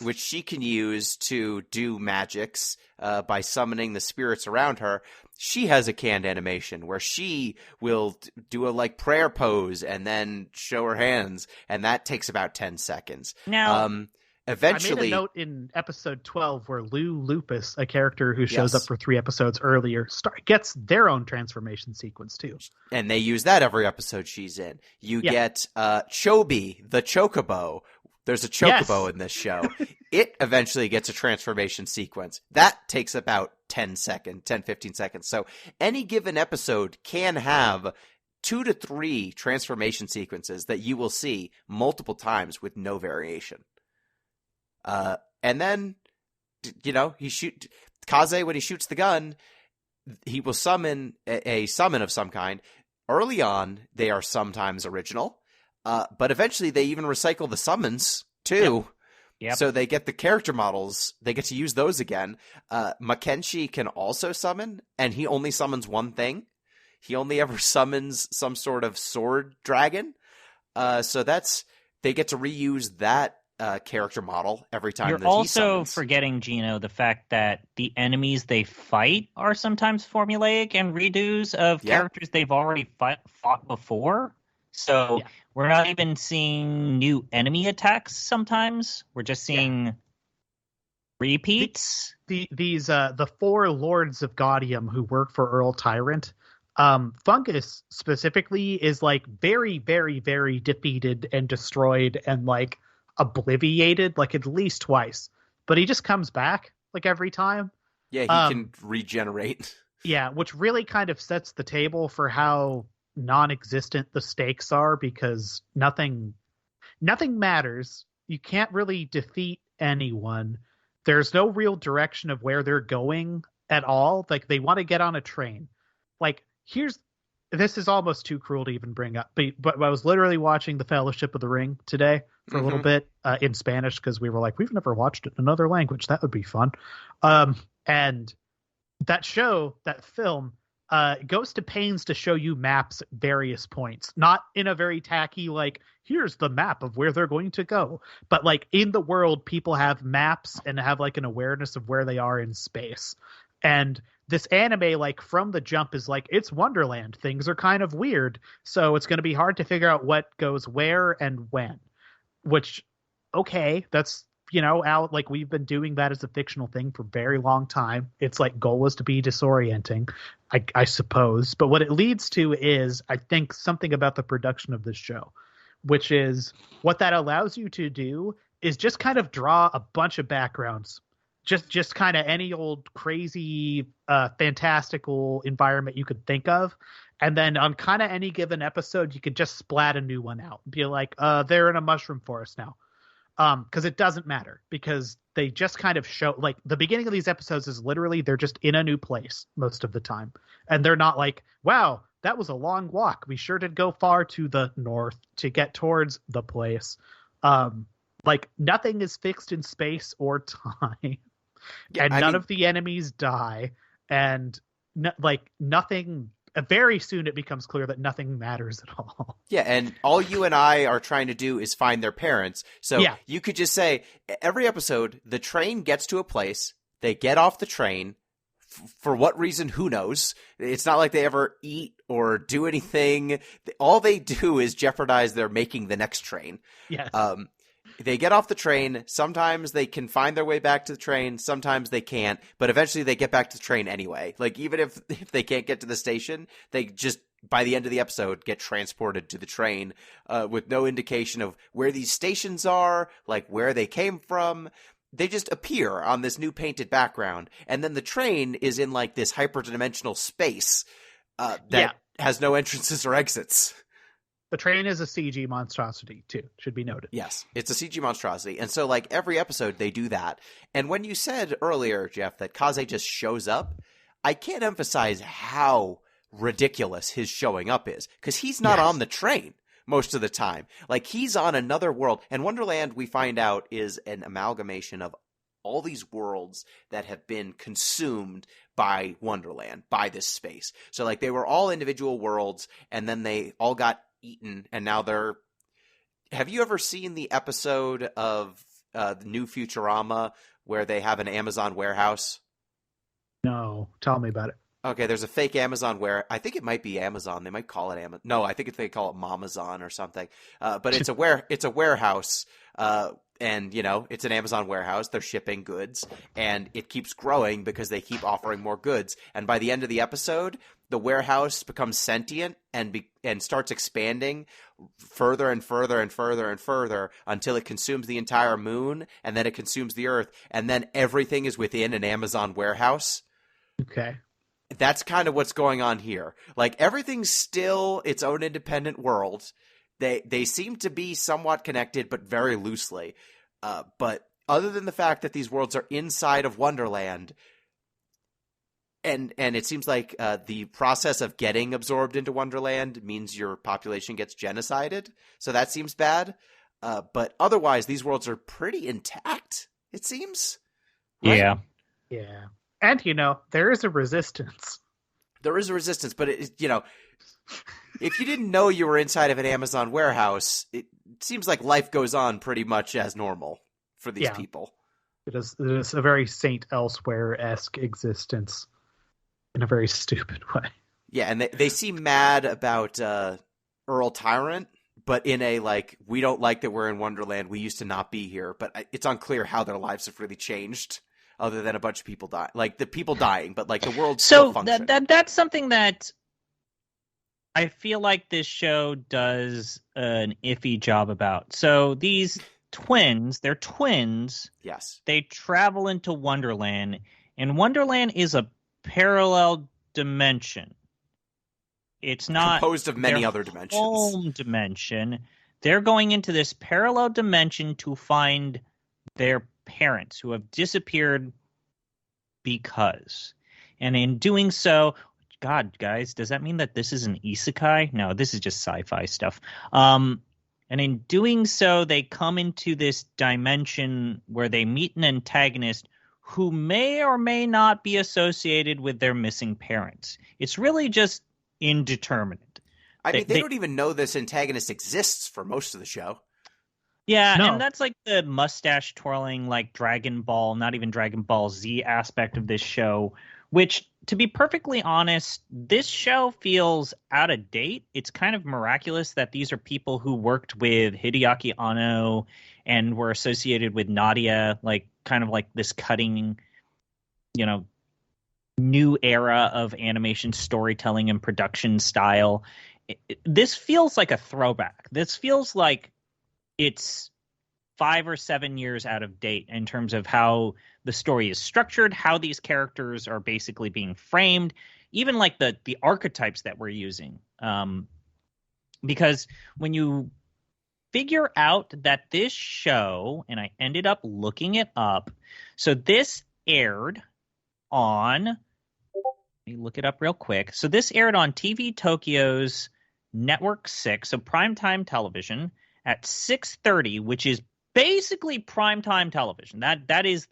which she can use to do magics by summoning the spirits around her. She has a canned animation where she will do a like prayer pose and then show her hands, and that takes about 10 seconds. Now, eventually, I made a note in episode 12 where Lou Lupus, a character who shows up for 3 episodes earlier, gets their own transformation sequence too. And they use that every episode she's in. You get Chobi, the Chocobo. There's a Chocobo in this show. It eventually gets a transformation sequence. That takes about 10, 15 seconds. So any given episode can have 2 to 3 transformation sequences that you will see multiple times with no variation. And then, Kaze, when he shoots the gun, he will summon a summon of some kind. early on, they are sometimes original, but eventually they even recycle the summons too. Yep. So they get the character models. They get to use those again. Mackenzie can also summon, and he only summons one thing. He only ever summons some sort of sword dragon. So they get to reuse that character model every time You're that he also summons. forgetting, Gino, the fact that the enemies they fight are sometimes formulaic and redos of characters they've already fought before. So we're not even seeing new enemy attacks sometimes. We're just seeing repeats. The four lords of Gaudium who work for Earl Tyrant, Fungus specifically is like very, very, very defeated and destroyed and like obliviated like at least twice, but he just comes back like every time. Yeah, he can regenerate. Yeah, which really kind of sets the table for how non-existent the stakes are, because nothing matters. You can't really defeat anyone. There's no real direction of where they're going at all. Like, they want to get on a train. Like, this is almost too cruel to even bring up, but I was literally watching The Fellowship of the Ring today for a little bit in Spanish, because we were like, we've never watched it in another language. That would be fun. And that film, goes to pains to show you maps at various points, not in a very tacky, like, here's the map of where they're going to go, but like in the world, people have maps and have like an awareness of where they are in space. And this anime, like from the jump, is like, it's Wonderland. Things are kind of weird. So it's going to be hard to figure out what goes where and when, which, okay, that's, out, like, we've been doing that as a fictional thing for a very long time. It's like, goal is to be disorienting, I suppose. But what it leads to is, I think, something about the production of this show, which is what that allows you to do is just kind of draw a bunch of backgrounds, just kind of any old crazy, fantastical environment you could think of. And then on kind of any given episode, you could just splat a new one out and be like, they're in a mushroom forest now. Because it doesn't matter, because they just kind of show, like, the beginning of these episodes is literally they're just in a new place most of the time. And they're not like, wow, that was a long walk. We sure did go far to the north to get towards the place. Like, nothing is fixed in space or time. And none of the enemies die. And nothing. Very soon it becomes clear that nothing matters at all. Yeah, and all you and I are trying to do is find their parents. So you could just say, every episode, the train gets to a place, they get off the train, for what reason, who knows? It's not like they ever eat or do anything. All they do is jeopardize their making the next train. Yes. They get off the train. Sometimes they can find their way back to the train. Sometimes they can't. But eventually they get back to the train anyway. Like, even if they can't get to the station, they just, by the end of the episode, get transported to the train with no indication of where these stations are, like where they came from. They just appear on this new painted background. And then the train is in like this hyperdimensional space that has no entrances or exits. The train is a CG monstrosity, too, should be noted. Yes, it's a CG monstrosity. And so, like, every episode, they do that. And when you said earlier, Jeff, that Kaze just shows up, I can't emphasize how ridiculous his showing up is. Because he's not on the train most of the time. Like, he's on another world. And Wonderland, we find out, is an amalgamation of all these worlds that have been consumed by Wonderland, by this space. So, like, they were all individual worlds, and then they all got eaten, and now they're... Have you ever seen the episode of the new Futurama where they have an Amazon warehouse? No, tell me about it. Okay, there's a fake Amazon I think it might be Amazon. They might call it Amazon. No, I think they call it Mamazon or something. But it's a warehouse. And, it's an Amazon warehouse. They're shipping goods, and it keeps growing because they keep offering more goods. And by the end of the episode, the warehouse becomes sentient and starts expanding further and further and further and further until it consumes the entire moon, and then it consumes the earth, and then everything is within an Amazon warehouse. Okay. That's kind of what's going on here. Like, everything's still its own independent world. They seem to be somewhat connected, but very loosely. But other than the fact that these worlds are inside of Wonderland, And it seems like the process of getting absorbed into Wonderland means your population gets genocided. So that seems bad. But otherwise, these worlds are pretty intact, it seems. Right? Yeah. Yeah. And, there is a resistance. There is a resistance, but, if you didn't know you were inside of an Amazon warehouse, it seems like life goes on pretty much as normal for these people. It is a very Saint Elsewhere-esque existence in a very stupid way. Yeah, and they seem mad about Earl Tyrant, but in a, we don't like that we're in Wonderland, we used to not be here, but it's unclear how their lives have really changed, other than a bunch of people dying. The people dying, but, the world still functions. So that's something that I feel like this show does an iffy job about. So these twins, they're twins. Yes. They travel into Wonderland, and Wonderland is a parallel dimension. It's not composed of many other dimensions. Home dimension. They're going into this parallel dimension to find their parents who have disappeared because. And in doing so, God, guys, does that mean that this is an isekai? No, this is just sci-fi stuff. And in doing so, they come into this dimension where they meet an antagonist who may or may not be associated with their missing parents. It's really just indeterminate. They don't even know this antagonist exists for most of the show. Yeah, No. and that's the mustache twirling, Dragon Ball, not even Dragon Ball Z aspect of this show, which, to be perfectly honest, this show feels out of date. It's kind of miraculous that these are people who worked with Hideaki Anno and were associated with Nadia, kind of this cutting, new era of animation storytelling and production style. This feels like a throwback. This feels like it's 5 or 7 years out of date in terms of how the story is structured, how these characters are basically being framed, even the archetypes that we're using. Because when you figure out that this show, and I ended up looking it up, so this aired on, let me look it up real quick. So this aired on TV Tokyo's Network 6, so primetime television at 6:30, which is basically primetime television. That is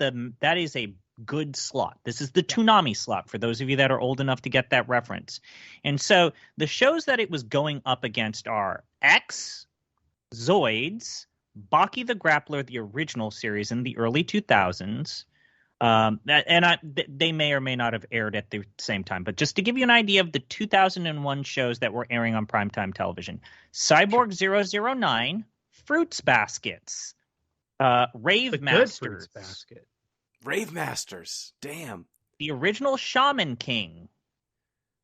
a good slot. This is the Toonami slot for those of you that are old enough to get that reference. And so the shows that it was going up against are X, Zoids, Baki the Grappler, the original series in the early 2000s. They may or may not have aired at the same time, but just to give you an idea of the 2001 shows that were airing on primetime television: Cyborg 009, Fruits Baskets, Rave Masters, Rave Masters, damn, the original Shaman King,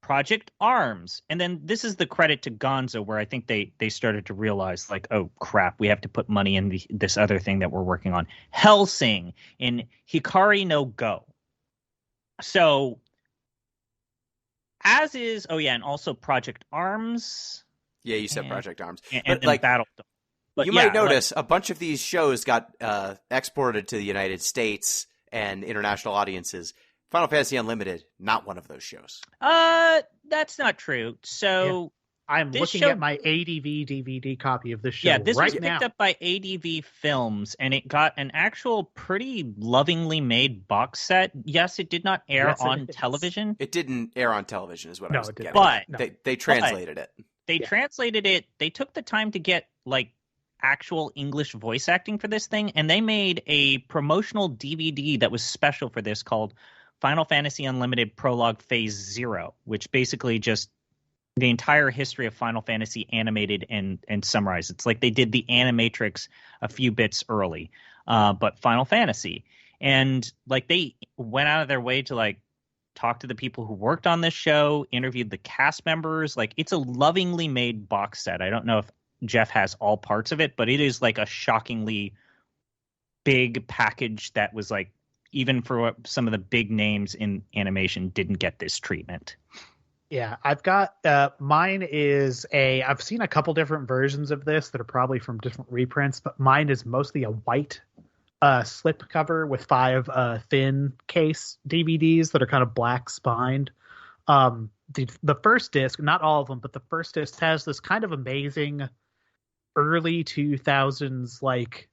Project Arms, and then this is the credit to Gonzo, where I think they started to realize, oh crap, we have to put money in this other thing that we're working on. Hellsing and Hikari no Go. So, and also Project Arms. Yeah, you said Project Arms, and Battle. But you might notice a bunch of these shows got exported to the United States and international audiences. Final Fantasy Unlimited, not one of those shows. That's not true. So I'm looking at my ADV DVD copy of this show. Yeah, this right was picked up by ADV Films, and it got an actual pretty lovingly made box set. Yes, it did not air on television. It didn't air on television, is what I was getting. But they translated it. They translated it. They took the time to get actual English voice acting for this thing, and they made a promotional DVD that was special for this called Final Fantasy Unlimited Prologue Phase 0, which basically just the entire history of Final Fantasy animated and summarized. It's like they did the Animatrix a few bits early, but Final Fantasy. And they went out of their way to talk to the people who worked on this show, interviewed the cast members. It's a lovingly made box set. I don't know if Jeff has all parts of it, but it is a shockingly big package that was even for some of the big names in animation didn't get this treatment. Yeah, I've got mine is I've seen a couple different versions of this that are probably from different reprints, but mine is mostly a white slipcover with 5 thin case DVDs that are kind of black spined. The first disc, not all of them, but the first disc has this kind of amazing early 2000s, like,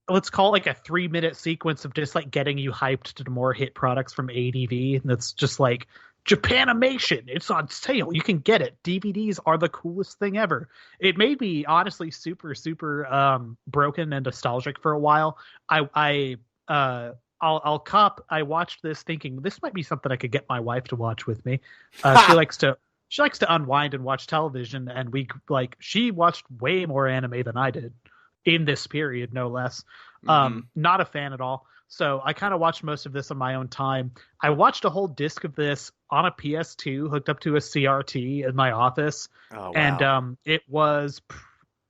let's call it like a 3-minute sequence of just like getting you hyped to more hit products from ADV. And it's just like, Japanimation, it's on sale. You can get it. DVDs are the coolest thing ever. It made me honestly super, super broken and nostalgic for a while. I'll cop. I watched this thinking this might be something I could get my wife to watch with me. She likes to unwind and watch television, and she watched way more anime than I did in this period, no less. Not a fan at all. So I kind of watched most of this on my own time. I watched a whole disc of this on a PS2 hooked up to a CRT in my office. Oh, wow. And it was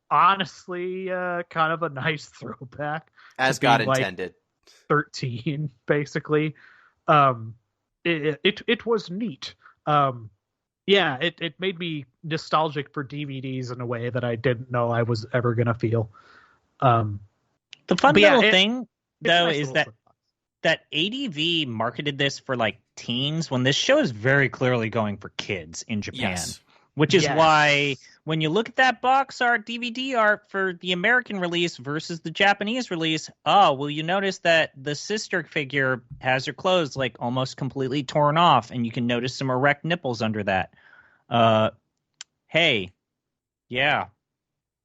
honestly kind of a nice throwback. As God intended. 13, basically. It was neat. It made me nostalgic for DVDs in a way that I didn't know I was ever going to feel. The fun little thing, though, nice is that ADV marketed this for like teens when this show is very clearly going for kids in Japan. Yes. Which is why when you look at that box art, DVD art for the American release versus the Japanese release, you notice that the sister figure has her clothes like almost completely torn off, and you can notice some erect nipples under that. Hey, yeah.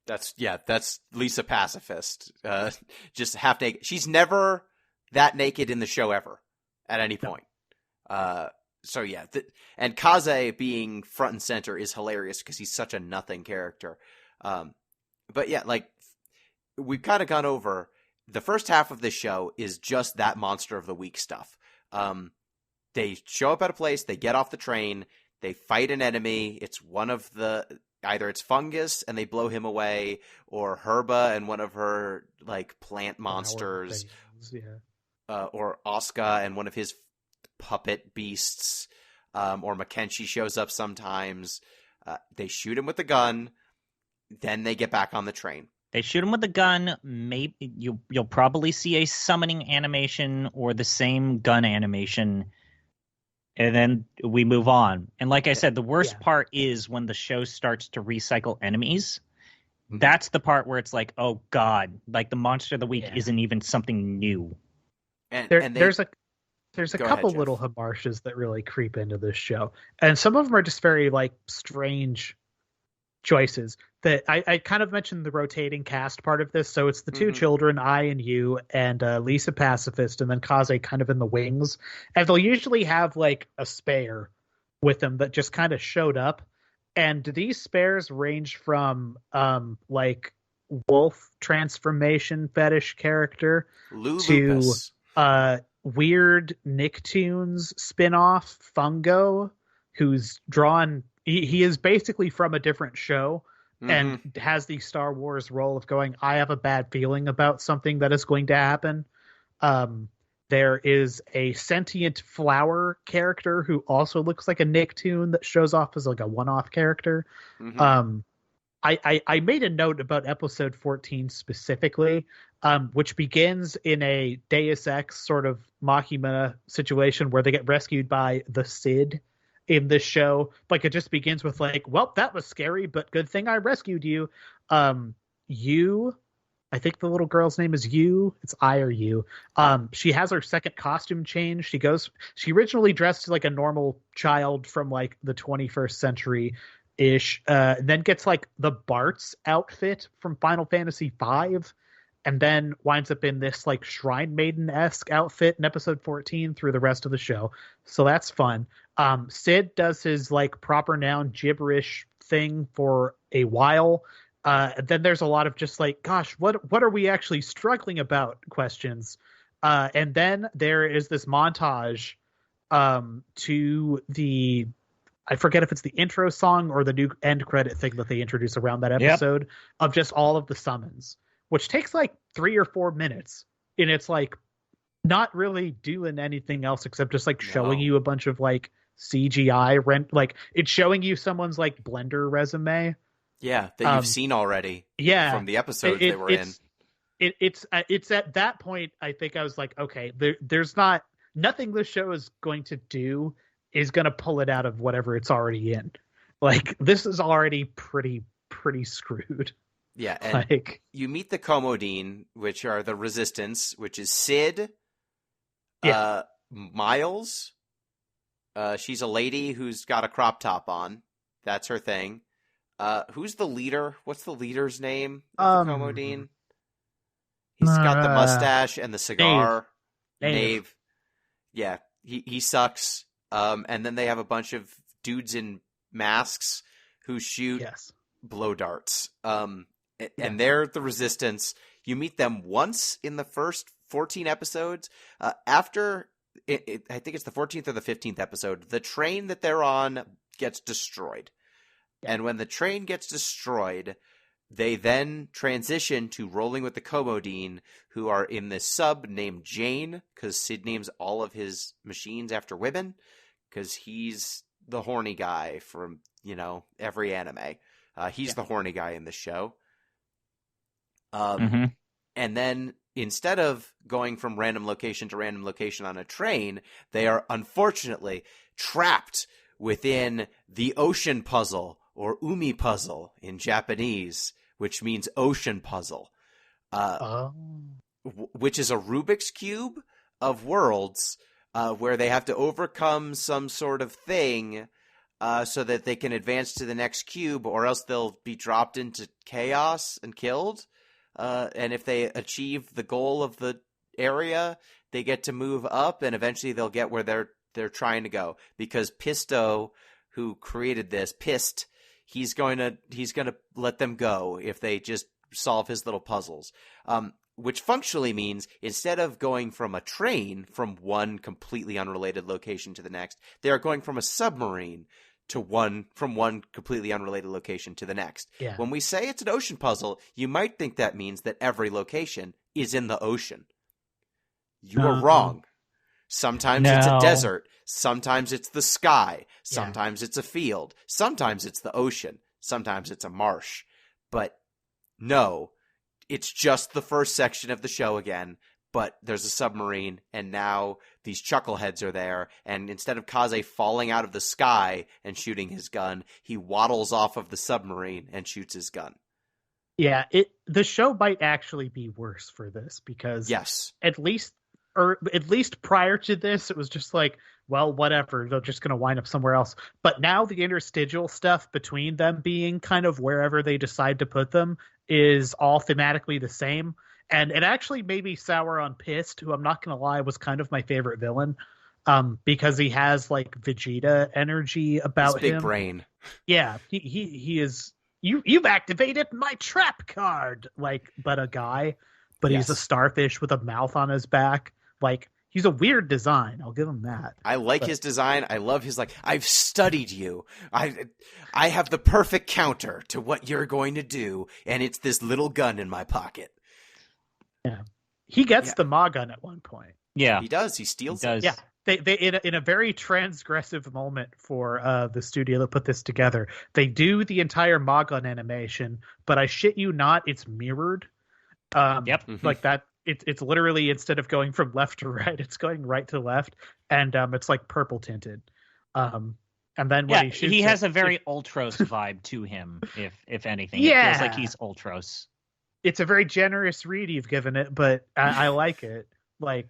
That's Lisa Pacifist. Just half naked. She's never that naked in the show ever at any point. So yeah, and Kaze being front and center is hilarious because he's such a nothing character. But yeah, like we've kind of gone over, the first half of this show is just that monster of the week stuff. They show up at a place, they get off the train, they fight an enemy. It's one of either it's Fungus and they blow him away, or Herba and one of her like plant monsters, or Asuka and one of his puppet beasts, or Mackenzie shows up sometimes. They shoot him with a gun, then they get back on the train. They shoot him with a gun. Maybe you'll probably see a summoning animation or the same gun animation, and then we move on. And like I said, the worst part is when the show starts to recycle enemies. Mm-hmm. That's the part where it's like, oh god, like the monster of the week isn't even something new. There's a couple little homages that really creep into this show, and some of them are just very like strange choices. That I kind of mentioned the rotating cast part of this, so it's the two children, I and you, and Lisa Pacifist, and then Kaze kind of in the wings, and they'll usually have like a spare with them that just kind of showed up, and these spares range from like wolf transformation fetish character Lupus. To weird Nicktoons spin-off Fungo, who's drawn he is basically from a different show and has the Star Wars role of going, I have a bad feeling about something that is going to happen. There is a sentient flower character who also looks like a Nicktoon that shows off as like a one-off character. I made a note about episode 14 specifically, which begins in a Deus Ex sort of Machina situation where they get rescued by the Cid in this show. Like, it just begins with like, well, that was scary, but good thing I rescued you. I think the little girl's name is You. It's I or You. She has her second costume change. She originally dressed like a normal child from like the 21st century ish, then gets like the Bart's outfit from Final Fantasy V, and then winds up in this like Shrine Maiden-esque outfit in episode 14 through the rest of the show. So that's fun. Cid does his like proper noun gibberish thing for a while. Then there's a lot of just like, gosh, what are we actually struggling about questions. And then there is this montage to the, I forget if it's the intro song or the new end credit thing that they introduce around that episode of just all of the summons, which takes like 3 or 4 minutes. And it's like not really doing anything else except just like showing you a bunch of like CGI like it's showing you someone's like Blender resume. Yeah, that you've seen already. Yeah, from the episodes they were in. it's at that point I think I was like, okay, there's not nothing this show is going to do is going to pull it out of whatever it's already in. Like this is already pretty screwed. Yeah, and Like you meet the Comodine, which are the Resistance, which is Sid, Yeah. Miles. She's a lady who's got a crop top on. That's her thing. Who's the leader? What's the leader's name of the Comodine? He's got the mustache and the cigar. Nave. Yeah, he sucks. And then they have a bunch of dudes in masks who shoot blow darts. And they're the Resistance. You meet them once in the first 14 episodes. After, I think it's the 14th or the 15th episode, the train that they're on gets destroyed. Yeah. And when the train gets destroyed, they then transition to rolling with the Comodine, who are in this sub named Jane, because Sid names all of his machines after women, because he's the horny guy from, every anime. He's the horny guy in this show. And then instead of going from random location to random location on a train, they are unfortunately trapped within the ocean puzzle, or umi puzzle in Japanese, which means ocean puzzle, which is a Rubik's Cube of worlds where they have to overcome some sort of thing so that they can advance to the next cube, or else they'll be dropped into chaos and killed. And if they achieve the goal of the area, they get to move up, and eventually they'll get where they're trying to go. Because Pisto, who created this, he's going to let them go if they just solve his little puzzles. Which functionally means instead of going from a train from one completely unrelated location to the next, they are going from a submarine to one completely unrelated location to the next. Yeah. When we say it's an ocean puzzle, you might think that means that every location is in the ocean. You are wrong. Sometimes it's a desert. Sometimes it's the sky. Sometimes it's a field. Sometimes it's the ocean. Sometimes it's a marsh. But no, it's just the first section of the show again. But there's a submarine, and now these chuckleheads are there, and instead of Kaze falling out of the sky and shooting his gun, he waddles off of the submarine and shoots his gun. Yeah, the show might actually be worse for this, because at least prior to this, it was just like, well, whatever, they're just going to wind up somewhere else. But now the interstitial stuff between them being kind of wherever they decide to put them is all thematically the same. And it actually made me sour on Pissed, who I'm not going to lie was kind of my favorite villain, because he has like Vegeta energy about him. Big brain. Yeah, he is. You've activated my trap card, but a guy, but he's a starfish with a mouth on his back. Like, he's a weird design. I'll give him that. I like his design. I love his I've studied you. I have the perfect counter to what you're going to do, and it's this little gun in my pocket. Yeah, he gets the Ma gun at one point. Yeah, he does. He steals it. Yeah, they in a very transgressive moment for the studio that put this together, they do the entire Ma gun animation, but I shit you not, it's mirrored. Like that. It's literally, instead of going from left to right, it's going right to left, and it's like purple tinted. And then when he shoots, he has a very Ultros vibe to him. If anything, it feels like he's Ultros. It's a very generous read you've given it, but I like it. But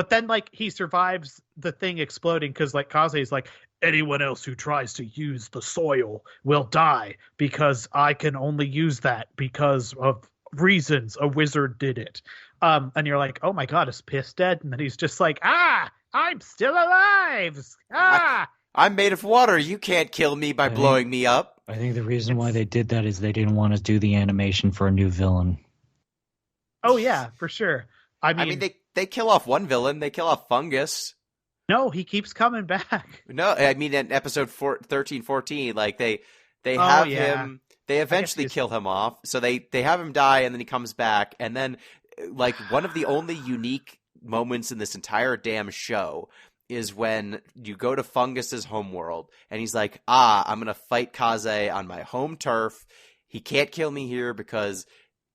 then like he survives the thing exploding, because like Kaze's like, anyone else who tries to use the soil will die, because I can only use that because of reasons a wizard did it. And you're like, oh my god, is Piss dead? And then he's just like, I'm still alive. I'm made of water. You can't kill me by blowing me up. I think the reason why they did that is they didn't want to do the animation for a new villain. Oh yeah, for sure. I mean they kill off one villain. They kill off Fungus. No, he keeps coming back. No, I mean in episode 13, 14, like they have him. They eventually kill him off. So they have him die, and then he comes back. And then, like, one of the only unique moments in this entire damn show is when you go to Fungus's homeworld, and he's like, I'm going to fight Kaze on my home turf. He can't kill me here because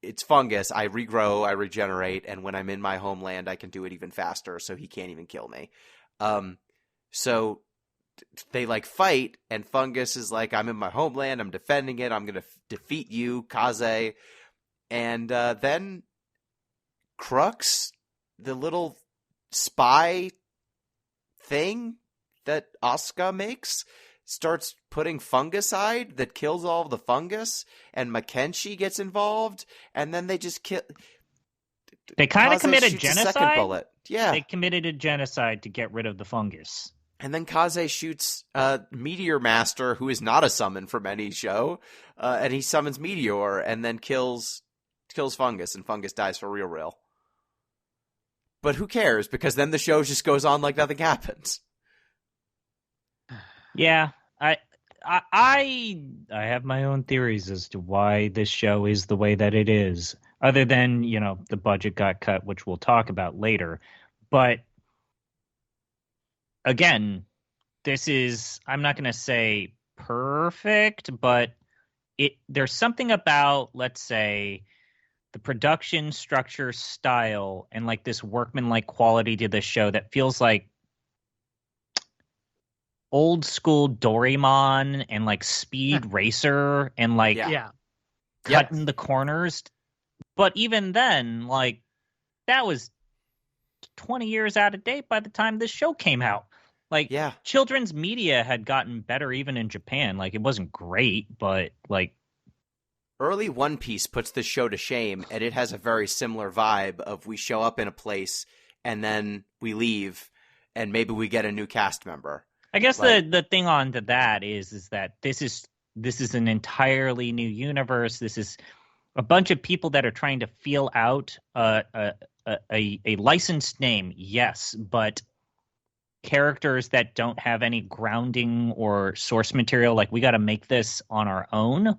it's fungus. I regrow, I regenerate, and when I'm in my homeland, I can do it even faster, so he can't even kill me. So they like fight, and fungus is like, I'm in my homeland, I'm defending it, I'm going to defeat you, Kaze. And then Crux, the little spy thing that Asuka makes, starts putting fungicide that kills all of the fungus, and Mackenzie gets involved, and then they just kill. They kind of Kaze committed shoots a genocide. second bullet. Yeah, They committed a genocide to get rid of the fungus. and then Kaze shoots Meteor Master, who is not a summon from any show, and he summons Meteor, and then kills Fungus, and Fungus dies for real. But who cares? Because then the show just goes on like nothing happens. Yeah, I have my own theories as to why this show is the way that it is. Other than, the budget got cut, which we'll talk about later. But again, this is, I'm not going to say perfect, but there's something about, let's say, the production structure, style, and like this workmanlike quality to the show that feels like old school Doraemon and like Speed Racer and like cutting the corners. But even then, like, that was 20 years out of date by the time this show came out. Like, children's media had gotten better even in Japan. Like, it wasn't great, but like, early One Piece puts this show to shame, and it has a very similar vibe of we show up in a place and then we leave and maybe we get a new cast member. I guess the thing on to that is that this is an entirely new universe. This is a bunch of people that are trying to feel out a licensed name, yes, but characters that don't have any grounding or source material. Like, we got to make this on our own.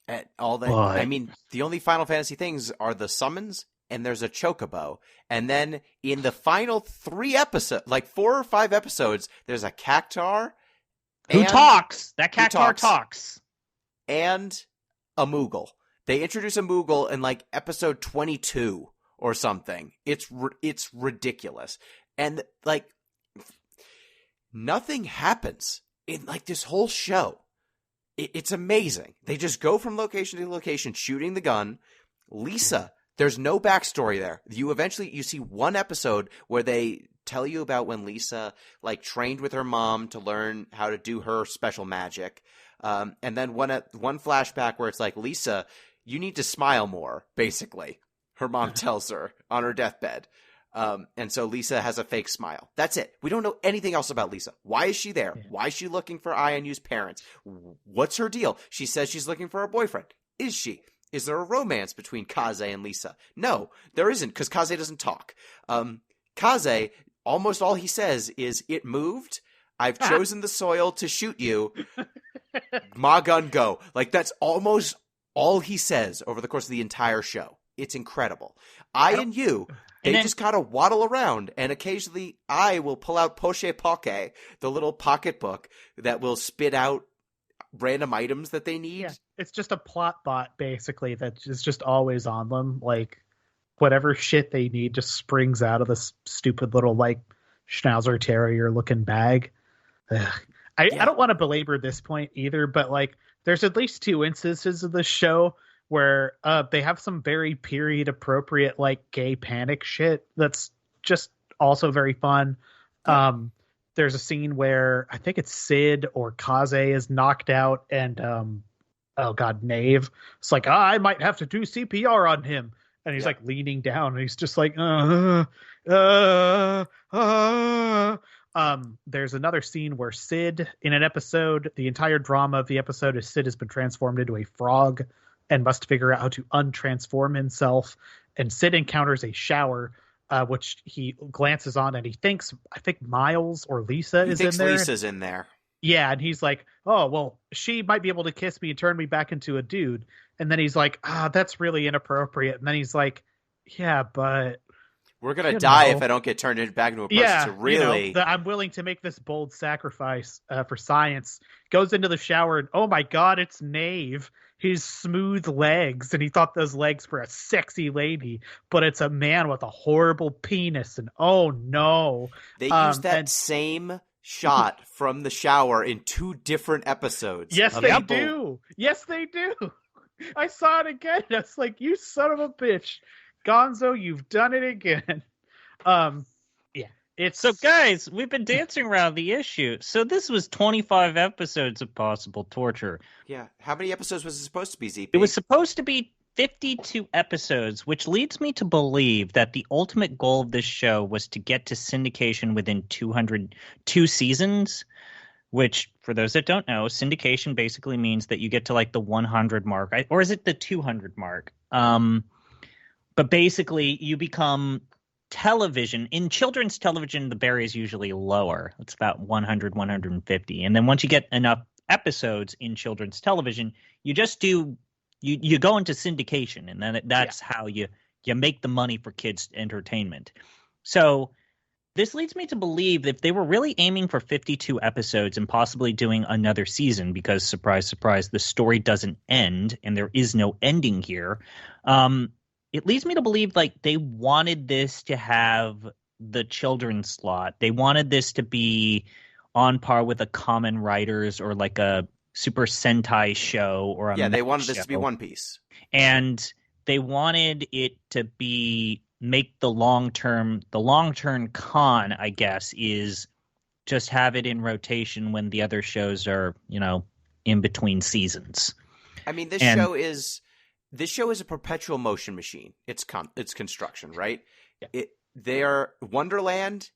And I mean, the only Final Fantasy things are the summons, and there's a chocobo. And then in the final 3 episodes, like 4 or 5 episodes, there's a cactar. Who talks? That cactar talks. And a Moogle. They introduce a Moogle in like episode 22 or something. It's ridiculous. And like, nothing happens in like this whole show. It's amazing. They just go from location to location shooting the gun. Lisa, there's no backstory there. You see one episode where they tell you about when Lisa like trained with her mom to learn how to do her special magic. And then one flashback where it's like, Lisa, you need to smile more, basically. Her mom tells her on her deathbed. And so Lisa has a fake smile. That's it. We don't know anything else about Lisa. Why is she there? Why is she looking for INU's parents? What's her deal? She says she's looking for a boyfriend. Is she? Is there a romance between Kaze and Lisa? No, there isn't, because Kaze doesn't talk. Kaze, almost all he says is, it moved. I've chosen the soil to shoot you. Ma gun, go. Like, that's almost all he says over the course of the entire show. It's incredible. They just kind of waddle around, and occasionally I will pull out Poche Poke, the little pocketbook that will spit out random items that they need. Yeah, it's just a plot bot, basically, that is just always on them. Like, whatever shit they need just springs out of this stupid little, like, Schnauzer Terrier-looking bag. I don't want to belabor this point either, but, like, there's at least 2 instances of this show where they have some very period-appropriate, like, gay panic shit that's just also very fun. There's a scene where I think it's Sid or Kaze is knocked out, and Nave. It's like, I might have to do CPR on him. And he's like leaning down, and he's just like, There's another scene where Sid, in an episode, the entire drama of the episode is Sid has been transformed into a frog and must figure out how to untransform himself. And Sid encounters a shower, which he glances on, and he thinks, I think Miles or Lisa is in there. Lisa's in there. Yeah, and he's like, oh, well, she might be able to kiss me and turn me back into a dude. And then he's like, that's really inappropriate. And then he's like, yeah, but... We're gonna You die know. if I don't get turned back into a person. So really, I'm willing to make this bold sacrifice for science. Goes into the shower and, oh my god, it's Nave. His smooth legs, and he thought those legs were a sexy lady, but it's a man with a horrible penis, and oh no. they used that same shot from the shower in 2 different episodes. Yes, of they people- do. Yes, they do. I saw it again. I was like, you son of a bitch. Gonzo, you've done it again. Yeah. It's So, guys, we've been dancing around the issue. So this was 25 episodes of possible torture. Yeah. How many episodes was it supposed to be, ZP? It was supposed to be 52 episodes, which leads me to believe that the ultimate goal of this show was to get to syndication within 202 seasons, which, for those that don't know, syndication basically means that you get to like the 100 mark, or is it the 200 mark? But basically, you become television. In children's television, the barrier is usually lower. It's about 100, 150. And then once you get enough episodes in children's television, you just do you go into syndication, and then that's how you make the money for kids' entertainment. So this leads me to believe that if they were really aiming for 52 episodes and possibly doing another season, because surprise, surprise, the story doesn't end and there is no ending here, it leads me to believe like they wanted this to have the children's slot. They wanted this to be on par with a Kamen Riders or like a Super Sentai show or a they mech wanted this show. to be One Piece. And they wanted it to be make the long term con, I guess, is just have it in rotation when the other shows are, in between seasons. I mean, this show is a perpetual motion machine. It's construction, right? Yeah. They are Wonderland.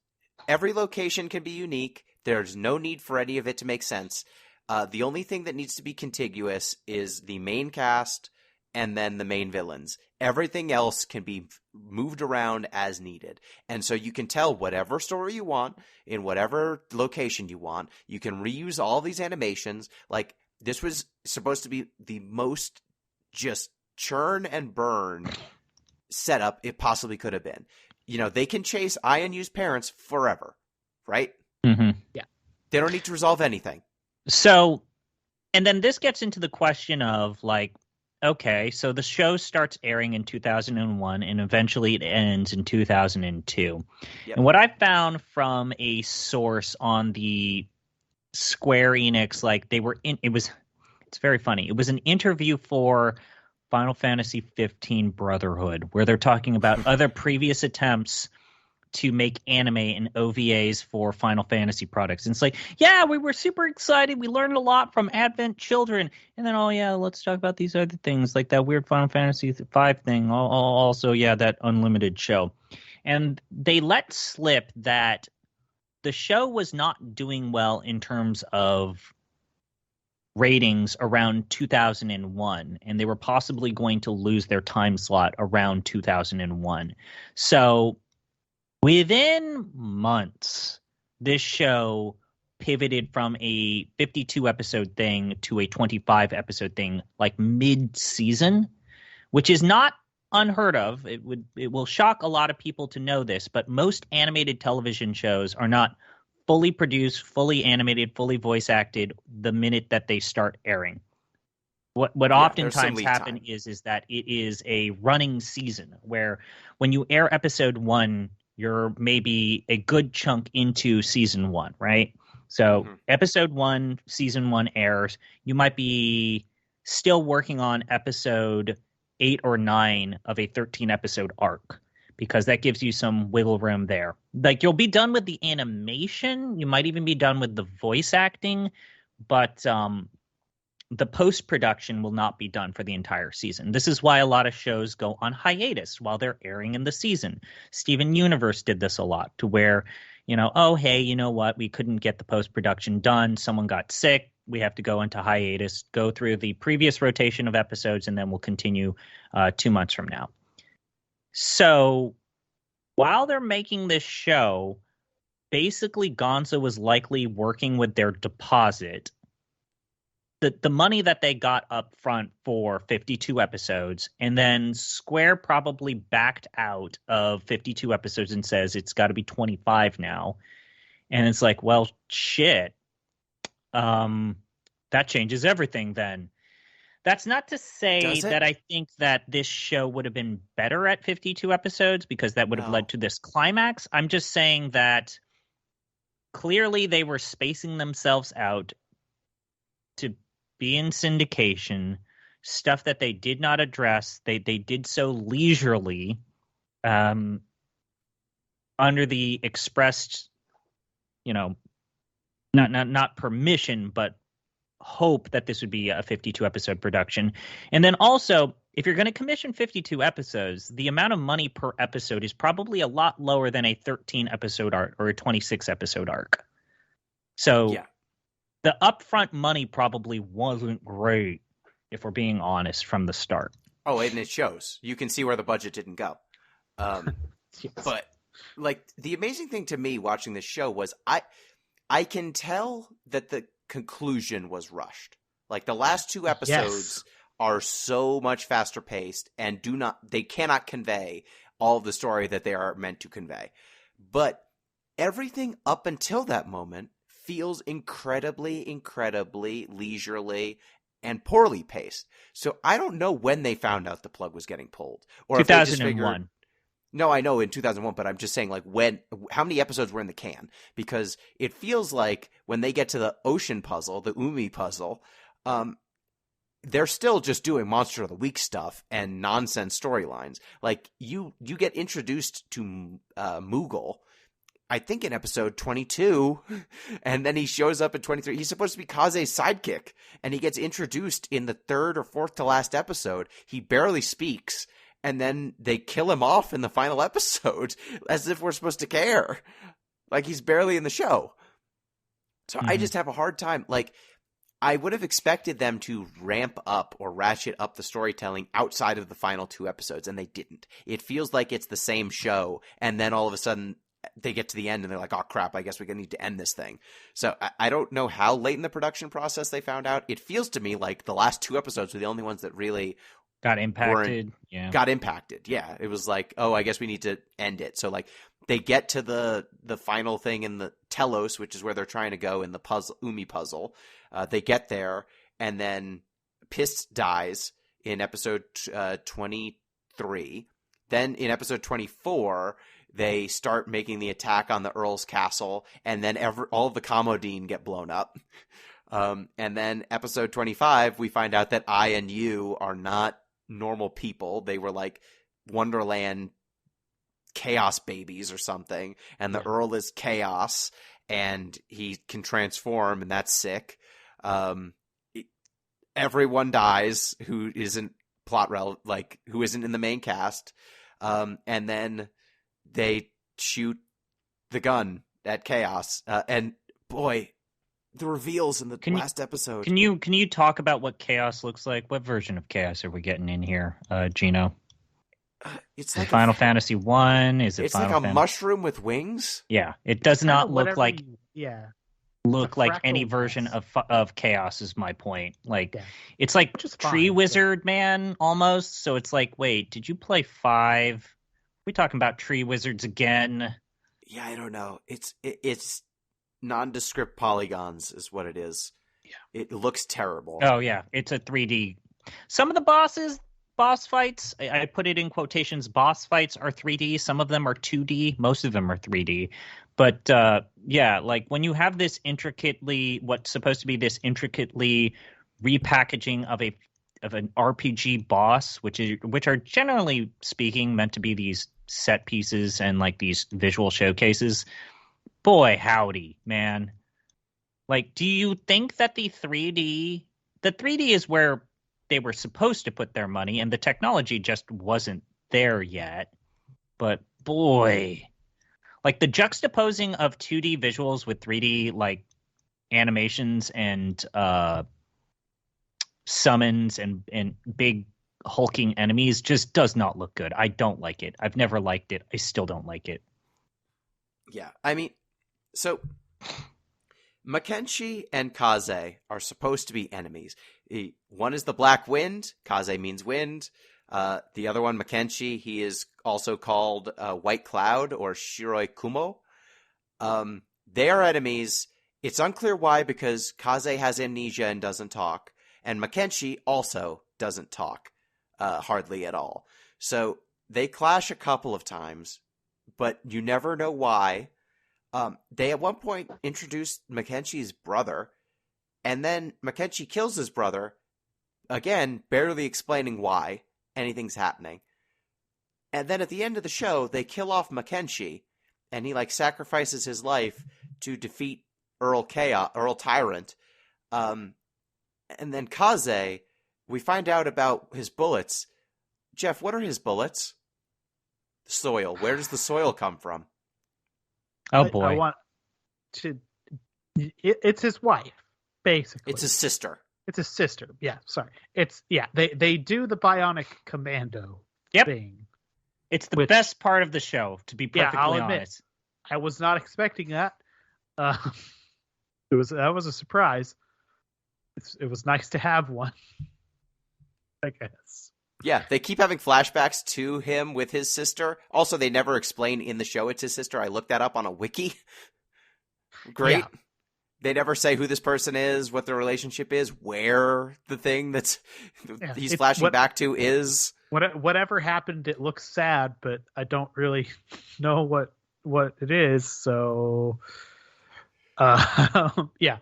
Every location can be unique. There's no need for any of it to make sense. The only thing that needs to be contiguous is the main cast and then the main villains. Everything else can be moved around as needed. And so you can tell whatever story you want in whatever location you want. You can reuse all these animations. Like, this was supposed to be the most just churn and burn setup it possibly could have been. They can chase INU's parents forever, right? Mm-hmm. Yeah. They don't need to resolve anything. So, and then this gets into the question of like, okay, so the show starts airing in 2001 and eventually it ends in 2002. Yep. And what I found from a source on the Square Enix, like it's very funny. It was an interview for Final Fantasy 15 Brotherhood, where they're talking about other previous attempts to make anime and OVAs for Final Fantasy products. And it's like, yeah, we were super excited. We learned a lot from Advent Children. And then, let's talk about these other things, like that weird Final Fantasy 5 thing. Also, that Unlimited show. And they let slip that the show was not doing well in terms of ratings around 2001, and they were possibly going to lose their time slot around 2001. So within months, this show pivoted from a 52 episode thing to a 25 episode thing, like mid-season, which is not unheard of. It will shock a lot of people to know this, but most animated television shows are not fully produced, fully animated, fully voice acted the minute that they start airing. What oftentimes happens is that it is a running season where when you air episode 1, you're maybe a good chunk into season 1, right? So episode 1, season 1 airs. You might be still working on episode 8 or 9 of a 13 episode arc, because that gives you some wiggle room there. Like, you'll be done with the animation. You might even be done with the voice acting, but the post-production will not be done for the entire season. This is why a lot of shows go on hiatus while they're airing in the season. Steven Universe did this a lot, to where, oh, hey, you know what? We couldn't get the post-production done. Someone got sick. We have to go into hiatus, go through the previous rotation of episodes, and then we'll continue 2 months from now. So while they're making this show, basically Gonzo was likely working with their deposit the money that they got up front for 52 episodes, and then Square probably backed out of 52 episodes and says it's got to be 25 now. And it's like, well, shit. That changes everything then. That's not to say that I think that this show would have been better at 52 episodes because that would have led to this climax. I'm just saying that clearly they were spacing themselves out to be in syndication, stuff that they did not address. They did so leisurely, under the expressed, not permission, but hope that this would be a 52 episode production. And then also, if you're going to commission 52 episodes, the amount of money per episode is probably a lot lower than a 13 episode arc or a 26 episode arc. So the upfront money probably wasn't great, if we're being honest, from the start. Oh, and it shows. You can see where the budget didn't go. Yes. But like the amazing thing to me watching this show was I can tell that the conclusion was rushed. Like the last two episodes are so much faster paced and they cannot convey all of the story that they are meant to convey. But everything up until that moment feels incredibly leisurely and poorly paced. So I don't know when they found out the plug was getting pulled, or 2001. No, I know in 2001, but I'm just saying, like, how many episodes were in the can? Because it feels like when they get to the ocean puzzle, the Umi puzzle, they're still just doing Monster of the Week stuff and nonsense storylines. Like, you get introduced to Moogle, I think in episode 22, and then he shows up at 23. He's supposed to be Kaze's sidekick, and he gets introduced in the third or fourth to last episode. He barely speaks. And then they kill him off in the final episode as if we're supposed to care. Like he's barely in the show. So I just have a hard time. Like I would have expected them to ramp up or ratchet up the storytelling outside of the final two episodes, and they didn't. It feels like it's the same show, and then all of a sudden they get to the end and they're like, oh crap, I guess we're going to need to end this thing. So I don't know how late in the production process they found out. It feels to me like the last two episodes were the only ones that really got impacted. Yeah. It was like, oh, I guess we need to end it. So like they get to the final thing in the Telos, which is where they're trying to go in the Umi puzzle. They get there, and then Pist dies in episode 23. Then in episode 24, they start making the attack on the Earl's castle, and then all of the Commodine get blown up. And then episode 25, we find out that I and you are not normal people. They were like Wonderland chaos babies or something, and the Earl is chaos, and he can transform, and that's sick. Everyone dies who isn't who isn't in the main cast, and then they shoot the gun at chaos, and boy, the reveals in the last episode. Can you talk about what chaos looks like? What version of chaos are we getting in here, Gino? It's like Final Fantasy 1. Is it? It's like a mushroom with wings. Yeah, it does not look like. Look like any version of chaos is my point. Like it's like Tree Wizard Man almost. So it's like, wait, did you play 5? Are we talking about Tree Wizards again? Yeah, I don't know. It's nondescript polygons is what it is. Yeah. It looks terrible. Oh yeah, it's a 3D. Some of the boss fights, I put it in quotations, boss fights are 3D. Some of them are 2D. Most of them are 3D. But yeah, like when you have this what's supposed to be this intricately repackaging of an RPG boss, which are generally speaking meant to be these set pieces and like these visual showcases. Boy, howdy, man. Like, do you think that the 3D is where they were supposed to put their money, and the technology just wasn't there yet? But boy, like the juxtaposing of 2D visuals with 3D like animations and summons and big hulking enemies just does not look good. I don't like it. I've never liked it. I still don't like it. Yeah, I mean, so Makenshi and Kaze are supposed to be enemies. One is the Black Wind. Kaze means wind. The other one, Makenshi, he is also called White Cloud or Shiroi Kumo. They are enemies. It's unclear why, because Kaze has amnesia and doesn't talk. And Makenshi also doesn't talk hardly at all. So they clash a couple of times, but you never know why. They at one point introduced Makenshi's brother, and then Makenshi kills his brother, again, barely explaining why anything's happening. And then at the end of the show, they kill off Makenshi, and he sacrifices his life to defeat Earl Tyrant. And then Kaze, we find out about his bullets. Jeff, what are his bullets? Soil. Where does the soil come from? Oh boy. I want to. It's his wife, basically. It's his sister. It's his sister. Yeah, sorry. They do the bionic commando thing. It's the best part of the show, to be perfectly I'll admit, honest. I was not expecting that. That was a surprise. It was nice to have one, I guess. Yeah, they keep having flashbacks to him with his sister. Also, they never explain in the show it's his sister. I looked that up on a wiki. Great. Yeah. They never say who this person is, what their relationship is, where the thing he's flashing back to is. Whatever happened, it looks sad, but I don't really know what it is. So, yeah.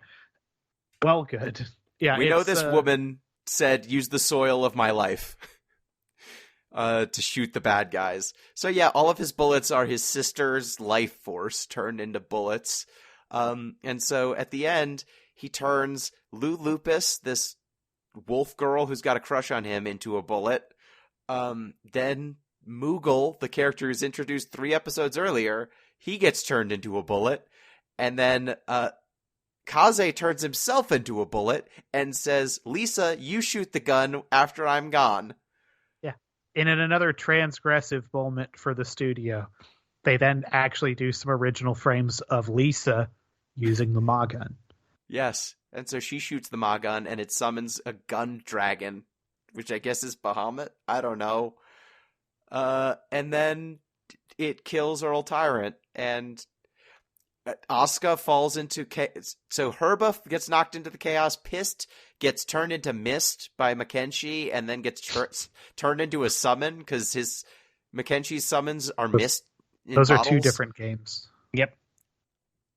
Well, good. Yeah, we know this woman said, "Use the soil of my life." To shoot the bad guys. So yeah, all of his bullets are his sister's life force turned into bullets. And so at the end, he turns Lou Lupus, this wolf girl who's got a crush on him, into a bullet. Then Moogle, the character who's introduced 3 episodes earlier, he gets turned into a bullet. And then Kaze turns himself into a bullet and says, "Lisa, you shoot the gun after I'm gone." And in another transgressive moment for the studio, they then actually do some original frames of Lisa using the Ma gun. Yes. And so she shoots the Ma gun, and it summons a gun dragon, which I guess is Bahamut. I don't know. And then it kills Earl Tyrant, and Asuka falls into chaos. So Herba gets knocked into the chaos. Pissed gets turned into Mist by Makenshi, and then gets turned into a summon because Makenshi's summons are Mist. Those are 2 different games. Yep.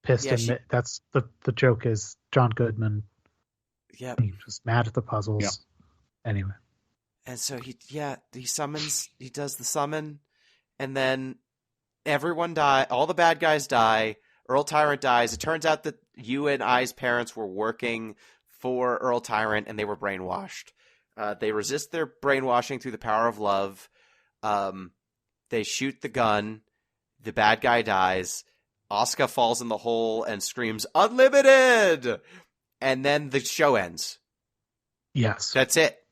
Pissed and that's the joke is John Goodman. Yep. He was mad at the puzzles. Yep. Anyway. And so he summons. He does the summon, and then everyone die. All the bad guys die. Earl Tyrant dies. It turns out that you and I's parents were working for Earl Tyrant, and they were brainwashed. They resist their brainwashing through the power of love. They shoot the gun. The bad guy dies. Asuka falls in the hole and screams, "Unlimited!" And then the show ends. Yes. That's it.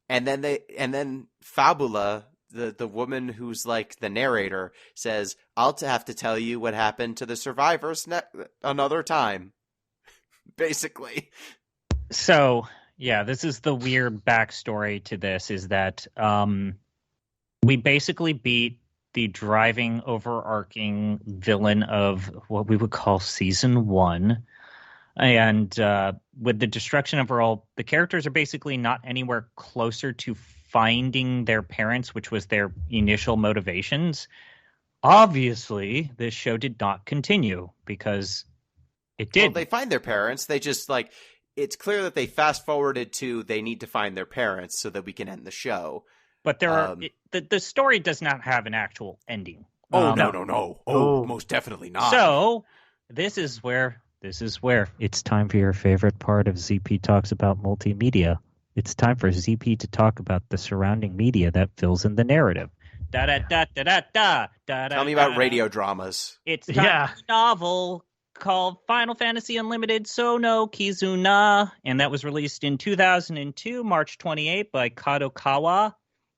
And then Fabula, the woman who's the narrator, says, "I'll have to tell you what happened to the survivors another time." Basically. So, yeah, this is the weird backstory to this, is that we basically beat the driving, overarching villain of what we would call season 1. And with the destruction of Earl, the characters are basically not anywhere closer to finding their parents, which was their initial motivations. Obviously, this show did not continue because it did. Well, they find their parents. They just it's clear that they fast forwarded to they need to find their parents so that we can end the show. But there are the story does not have an actual ending. No. Oh, most definitely not. So this is where it's time for your favorite part of ZP Talks About Multimedia. It's time for ZP to talk about the surrounding media that fills in the narrative. Tell me about radio dramas. It's a novel called Final Fantasy Unlimited Sono Kizuna, and that was released in 2002, March 28th by Kadokawa.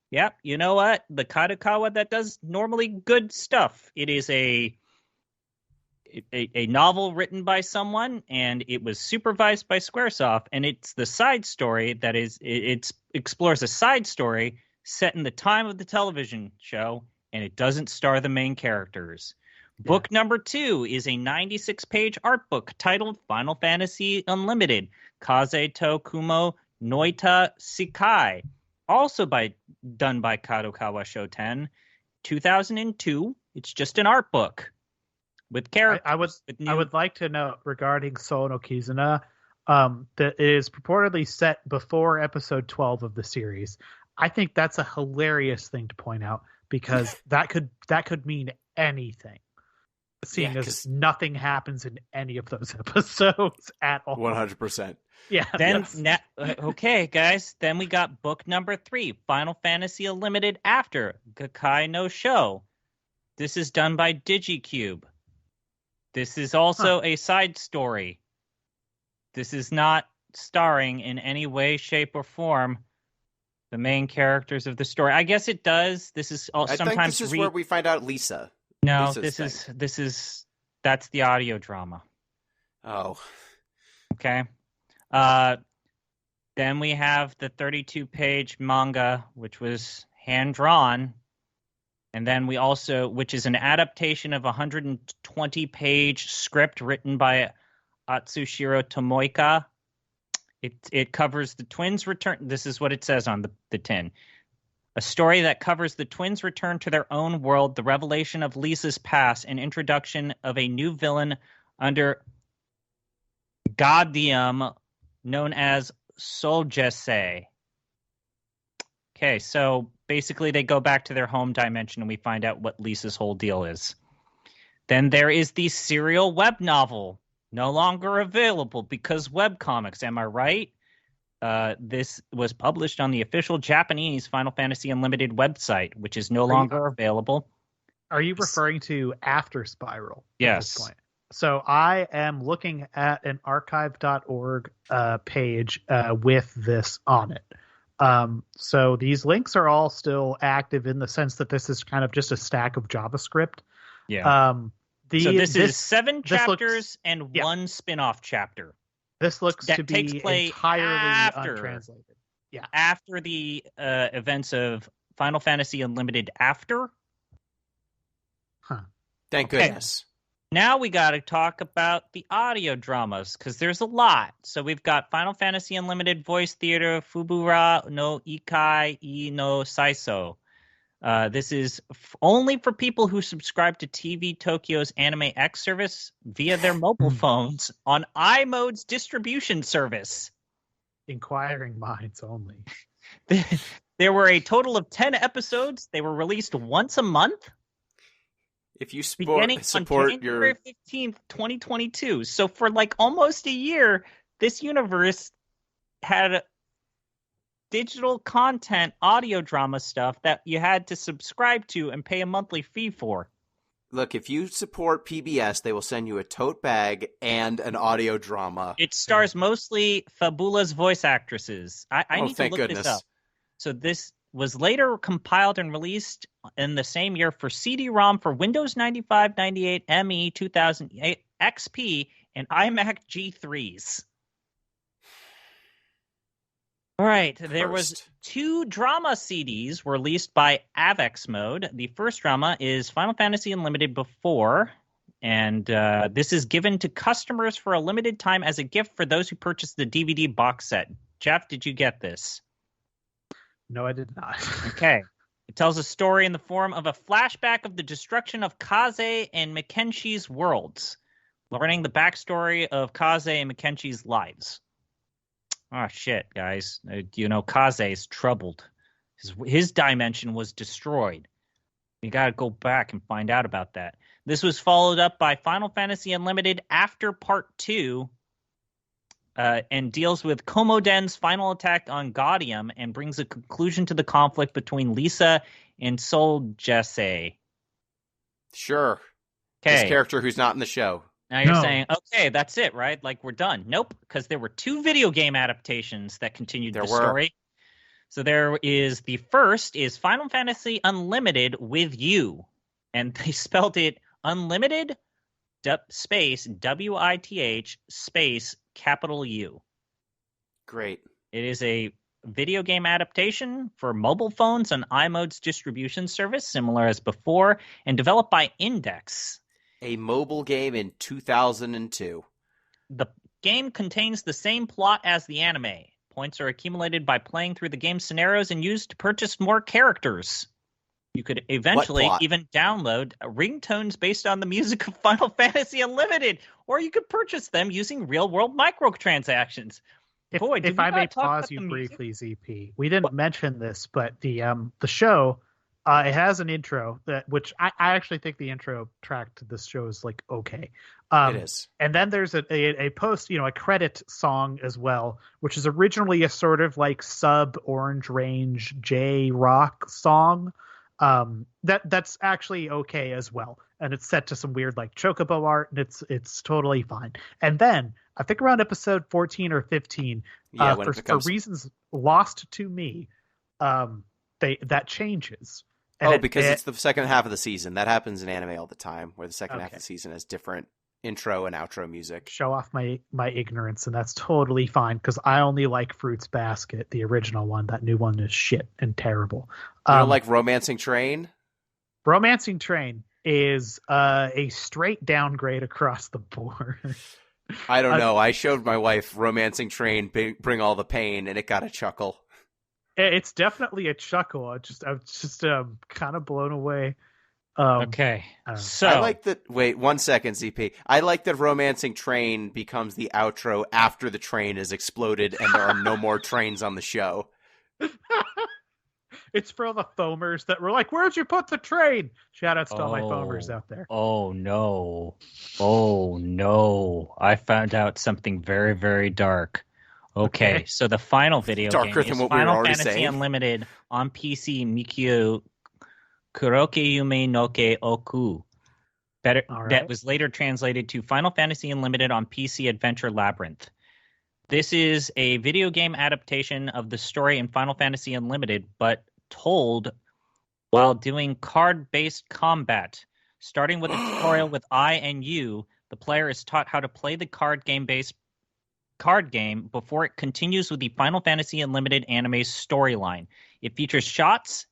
Yep, you know what? The Kadokawa that does normally good stuff. It is a novel written by someone, and it was supervised by Squaresoft, and it's the side story that it explores a side story set in the time of the television show, and it doesn't star the main characters. Yeah. Book number 2 is a 96-page art book titled Final Fantasy Unlimited, Kaze to Kumo Noita Sekai, also done by Kadokawa Shoten, 2002. It's just an art book with characters. I would like to know regarding Sou no Kizuna, that it is purportedly set before episode 12 of the series. I think that's a hilarious thing to point out, because that could mean anything, seeing as nothing happens in any of those episodes at all. 100%. Yeah. Then, okay, guys. Then we got book number 3, Final Fantasy Unlimited After Gakai no Show. This is done by DigiCube. This is also a side story. This is not starring in any way, shape, or form the main characters of the story. I guess it does. This is sometimes. I think this is where we find out Lisa. No, that's the audio drama. Oh. Okay. Then we have the 32-page manga, which was hand-drawn. And then we also, which is an adaptation of a 120-page script written by Atsushiro Tomoika. It covers the twins' return. This is what it says on the tin. A story that covers the twins' return to their own world, the revelation of Lisa's past, and introduction of a new villain under Gaudium known as Soljese. Okay, so basically they go back to their home dimension and we find out what Lisa's whole deal is. Then there is the serial web novel, no longer available because webcomics, am I right? This was published on the official Japanese Final Fantasy Unlimited website, which is no longer available. Are you referring to After Spiral? Yes. At this point? So I am looking at an archive.org page with this on it. So these links are all still active in the sense that this is kind of just a stack of JavaScript. Yeah. So this is 7 chapters and one spin-off chapter. This looks to be entirely untranslated. Yeah. After the events of Final Fantasy Unlimited After. Huh. Thank goodness. Now we got to talk about the audio dramas, because there's a lot. So we've got Final Fantasy Unlimited Voice Theater, Fubura no Ikai I no Saiso. This is only for people who subscribe to TV Tokyo's Anime X service via their mobile phones on iMode's distribution service. Inquiring minds only. There were a total of 10 episodes. They were released once a month. If you beginning on January 15th, 2022. So for like almost a year, this universe had digital content, audio drama stuff that you had to subscribe to and pay a monthly fee for. Look, if you support PBS, they will send you a tote bag and an audio drama. It stars mostly Fabula's voice actresses. I need to look this up. So this was later compiled and released in the same year for CD-ROM for Windows 95, 98, ME, 2008, XP, and iMac G3s. All right, there was 2 drama CDs released by Avex Mode. The first drama is Final Fantasy Unlimited Before, and this is given to customers for a limited time as a gift for those who purchase the DVD box set. Jeff, did you get this? No, I did not. Okay. It tells a story in the form of a flashback of the destruction of Kaze and Makenshi's worlds, learning the backstory of Kaze and Makenshi's lives. Oh, shit, guys. Kaze is troubled. His dimension was destroyed. We got to go back and find out about that. This was followed up by Final Fantasy Unlimited After Part 2, and deals with Komoden's final attack on Gaudium and brings a conclusion to the conflict between Lisa and Soljese. Sure. Okay. This character who's not in the show. Now you're saying, okay, that's it, right? Like, we're done. Nope, because there were 2 video game adaptations that continued the story. So there is, the first is Final Fantasy Unlimited with You. And they spelled it Unlimited space WITH space capital U. Great. It is a video game adaptation for mobile phones on iMode's distribution service, similar as before, and developed by Index. A mobile game in 2002. The game contains the same plot as the anime. Points are accumulated by playing through the game's scenarios and used to purchase more characters. You could eventually even download ringtones based on the music of Final Fantasy Unlimited, or you could purchase them using real-world microtransactions. If I may pause you briefly, ZP, we didn't mention this, but the show it has an intro which I actually think the intro track to this show is like okay. It is, and then there's a post, a credit song as well, which is originally a sort of like sub Orange Range J rock song. That's actually okay as well, and it's set to some weird like chocobo art, and it's totally fine. And then I think around episode 14 or 15, for reasons lost to me, that changes. And because it's the second half of the season. That happens in anime all the time, where the second half of the season has different intro and outro music. Show off my ignorance, and that's totally fine because I only like Fruits Basket, the original one. That new one is shit and terrible. You don't like Romancing Train? Romancing Train is a straight downgrade across the board. I don't know. I showed my wife Romancing Train, Bring All the Pain, and it got a chuckle. It's definitely a chuckle. I'm just kind of blown away. Okay. So I like that. Wait 1 second, ZP. I like that Romancing Train becomes the outro after the train is exploded and there are no more trains on the show. It's for all the foamers that were like, "Where'd you put the train?" Shout outs to all my foamers out there. Oh no! I found out something very, very dark. Okay. So the final video Darker game than is what we were Final already Fantasy saying. Unlimited on PC Mikyu Kuroke Yume Noke Oku. That was later translated to Final Fantasy Unlimited on PC Adventure Labyrinth. This is a video game adaptation of the story in Final Fantasy Unlimited, but told while doing card-based combat. Starting with a tutorial with I and U, the player is taught how to play the card game before it continues with the Final Fantasy Unlimited anime's storyline. It features shots,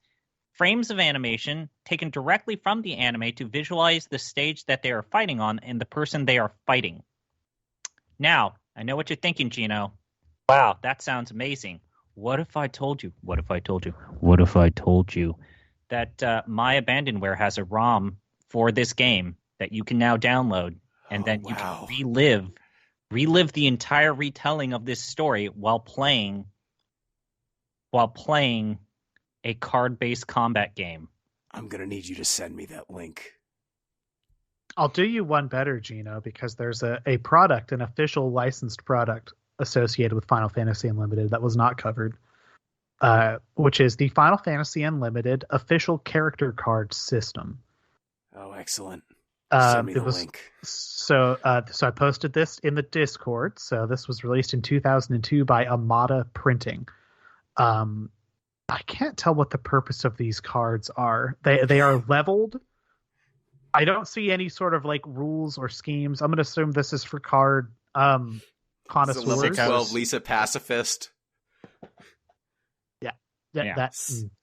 frames of animation taken directly from the anime to visualize the stage that they are fighting on and the person they are fighting. Now, I know what you're thinking, Gino. Wow, that sounds amazing. What if I told you that My Abandonware has a ROM for this game that you can now download, and then you can relive the entire retelling of this story while playing a card-based combat game. I'm going to need you to send me that link. I'll do you one better, Gino, because there's a product, an official licensed product associated with Final Fantasy Unlimited that was not covered, which is the Final Fantasy Unlimited official character card system. Oh, excellent. Send me the link. So I posted this in the Discord. So this was released in 2002 by Amada Printing. I can't tell what the purpose of these cards are. They are leveled. I don't see any sort of like rules or schemes. I'm going to assume this is for card connoisseurs. Level 12 Lisa Pacifist. Yeah.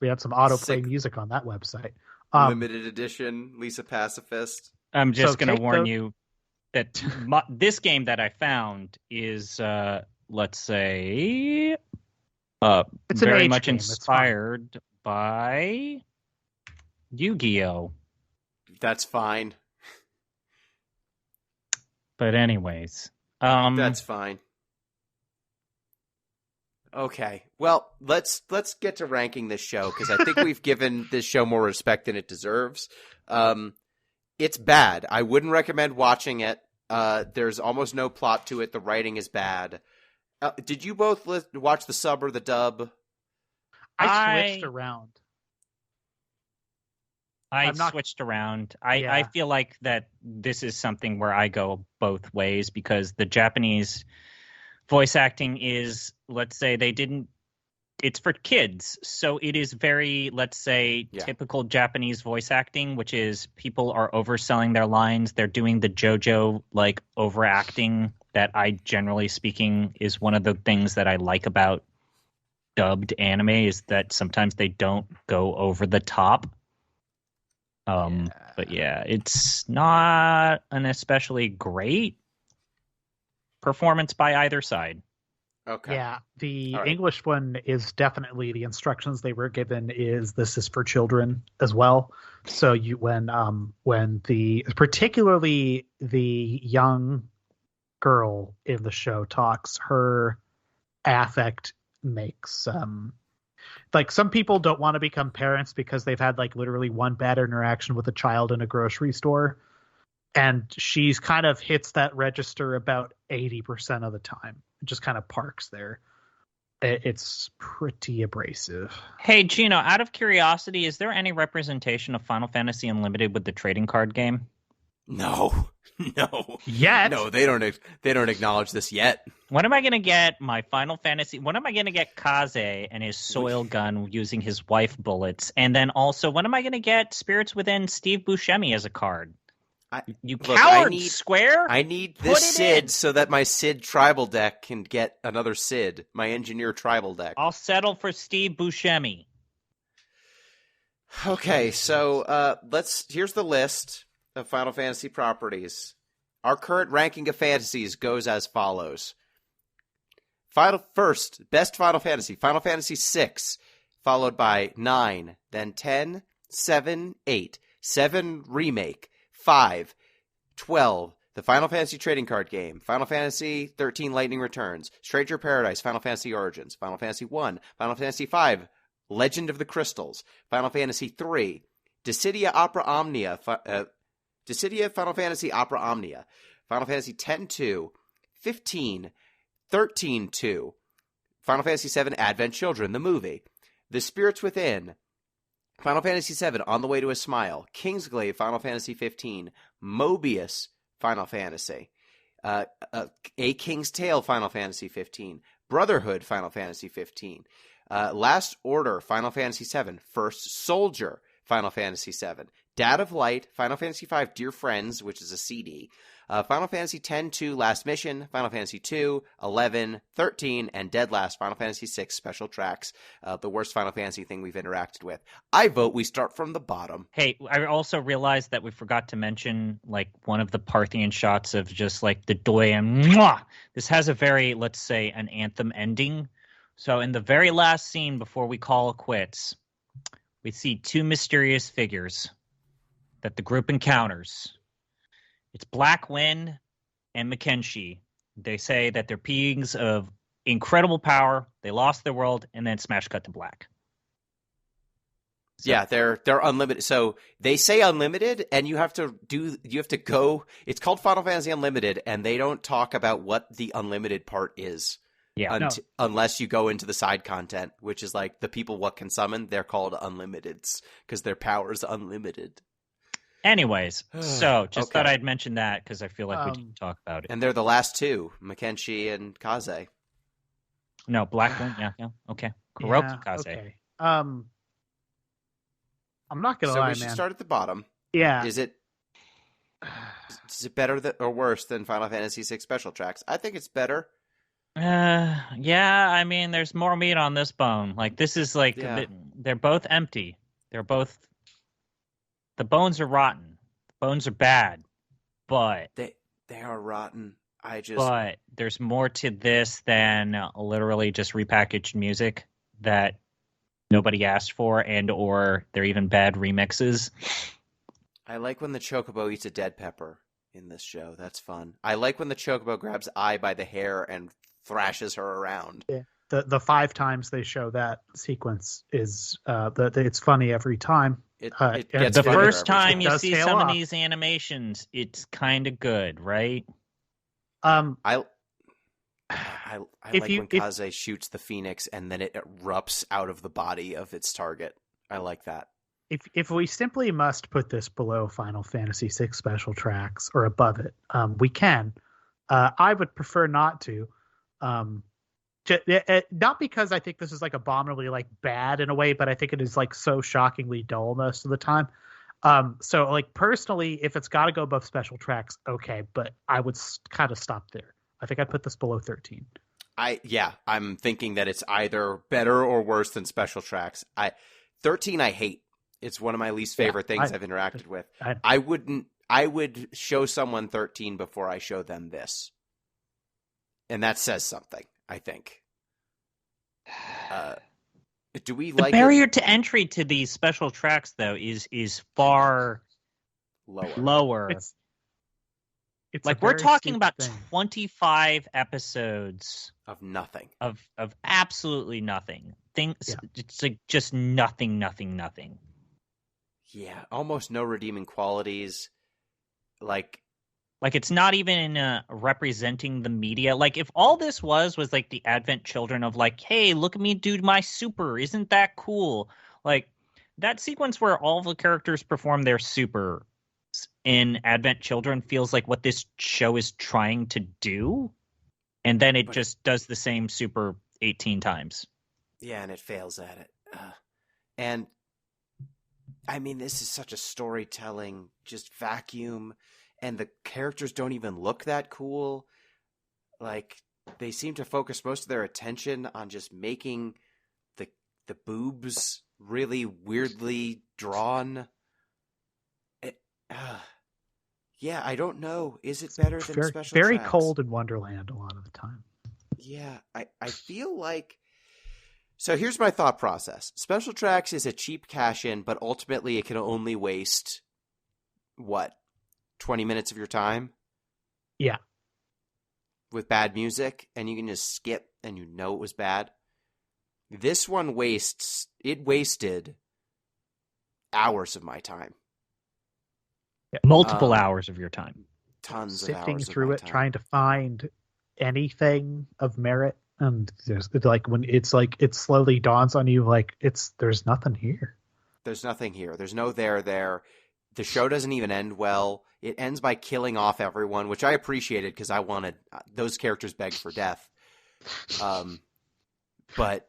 We have some autoplay music on that website. Limited edition Lisa Pacifist. I'm just going to warn you that this game that I found is, let's say, it's very much inspired by Yu-Gi-Oh! That's fine. But anyways. That's fine. Okay. Well, let's get to ranking this show, because I think we've given this show more respect than it deserves. It's bad. I wouldn't recommend watching it. There's almost no plot to it. The writing is bad. Did you both watch the sub or the dub? I switched around. I switched around. I feel like that this is something where I go both ways, because the Japanese voice acting is, let's say, they didn't it's for kids, so it is very, let's say, typical Japanese voice acting, which is people are overselling their lines. They're doing the JoJo like overacting that I generally speaking is one of the things that I like about dubbed anime is that sometimes they don't go over the top. But yeah, it's not an especially great performance by either side. Okay. Yeah, the English one is definitely the instructions they were given is this is for children as well. So you when the particularly the young girl in the show talks, her affect makes like some people don't want to become parents because they've had like literally one bad interaction with a child in a grocery store. And she's kind of hits that register about 80% of the time. It just kind of parks there. It's pretty abrasive. Hey, Gino, out of curiosity, is there any representation of Final Fantasy Unlimited with the trading card game? No. Yet? No, they don't acknowledge this yet. When am I going to get my Final Fantasy? When am I going to get Kaze and his soil gun using his wife bullets? And then also, when am I going to get Spirits Within Steve Buscemi as a card? Square! I need this Sid so that my Sid tribal deck can get another Sid, my engineer tribal deck. I'll settle for Steve Buscemi. Okay, so here's the list of Final Fantasy properties. Our current ranking of fantasies goes as follows. Best Final Fantasy, Final Fantasy 6, followed by 9, then 10, 7, 8, 7 Remake, 5, 12, the Final Fantasy trading card game, Final Fantasy 13 Lightning Returns, Stranger Paradise, Final Fantasy Origins, Final Fantasy 1, Final Fantasy 5, Legend of the Crystals, Final Fantasy 3, Dissidia Final Fantasy Opera Omnia, Final Fantasy 10-2, 15, 13-2, Final Fantasy 7 Advent Children, the movie, The Spirits Within, Final Fantasy VII, On the Way to a Smile, Kingsglaive, Final Fantasy 15, Mobius, Final Fantasy, A King's Tale, Final Fantasy 15, Brotherhood, Final Fantasy 15, Last Order, Final Fantasy VII, First Soldier, Final Fantasy VII, Dad of Light, Final Fantasy V, Dear Friends, which is a CD, Final Fantasy X-2, Last Mission, Final Fantasy II, 11, 13, and Dead Last, Final Fantasy VI, Special Tracks, the worst Final Fantasy thing we've interacted with. I vote we start from the bottom. Hey, I also realized that we forgot to mention, like, one of the Parthian shots of just, like, the Doyen. Mwah! This has a very, let's say, an anthem ending. So in the very last scene before we call it quits, we see two mysterious figures that the group encounters. It's Black Wind and Mackenzie. They say that they're beings of incredible power. They lost their world, and then smash cut to black. So, yeah, they're unlimited. So they say unlimited, and you have to go. It's called Final Fantasy Unlimited, and they don't talk about what the unlimited part is. Yeah, unless you go into the side content, which is like the people what can summon. They're called unlimiteds because their power is unlimited. Anyways, so just thought I'd mention that because I feel like we didn't talk about it. And they're the last two, Mackenzie and Kaze. No, Black Wind. Yeah, okay. Kuroki Kaze. Okay. I'm not gonna lie, man. So we should start at the bottom. Yeah. Is it better or worse than Final Fantasy VI Special Tracks? I think it's better. Yeah. I mean, there's more meat on this bone. Like this is like they're both empty. They're both. The bones are rotten. The bones are bad, but they are rotten. But there's more to this than literally just repackaged music that nobody asked for, and or they're even bad remixes. I like when the Chocobo eats a dead pepper in this show. That's fun. I like when the Chocobo grabs Ai by the hair and thrashes her around. Yeah. The 5 times they show that sequence is it's funny every time. The first time you see some of these animations, it's kind of good, right? I like when Kaze shoots the phoenix and then it erupts out of the body of its target. I like that. If we simply must put this below Final Fantasy VI Special Tracks or above it, we can. I would prefer not to Not because I think this is like abominably like bad in a way, but I think it is like so shockingly dull most of the time. So like personally, if it's got to go above special tracks, okay, but I would kind of stop there. I think I'd put this below 13. I'm thinking that it's either better or worse than special tracks. 13 I hate. It's one of my least favorite things I've interacted with. I would show someone 13 before I show them this. And that says something, I think. Do we the like barrier to entry to these special tracks though is far lower. It's like we're talking about 25 episodes of nothing. Of absolutely nothing. It's like just nothing. Yeah, almost no redeeming qualities. Like it's not even representing the media. Like if all this was like the Advent Children of like, hey, look at me do my super, isn't that cool? Like that sequence where all the characters perform their super in Advent Children feels like what this show is trying to do, and then it just does the same super 18 times. Yeah, and it fails at it. And I mean, this is such a storytelling just vacuum, and the characters don't even look that cool. Like they seem to focus most of their attention on just making the boobs really weirdly drawn. Yeah, I don't know. Is it better than special very tracks? cold in Wonderland a lot of the time. Yeah, I feel like... So here's my thought process. Special tracks is a cheap cash-in, but ultimately it can only waste, 20 minutes of your time? Yeah. With bad music, and you can just skip and you know it was bad. This one wasted hours of my time. Multiple hours of your time. Tons of hours sifting of through my it, time. trying to find anything of merit, and there's like when it's like it slowly dawns on you, like there's nothing here. There's nothing here. There's no there. The show doesn't even end well. It ends by killing off everyone, which I appreciated because I wanted those characters begged for death. But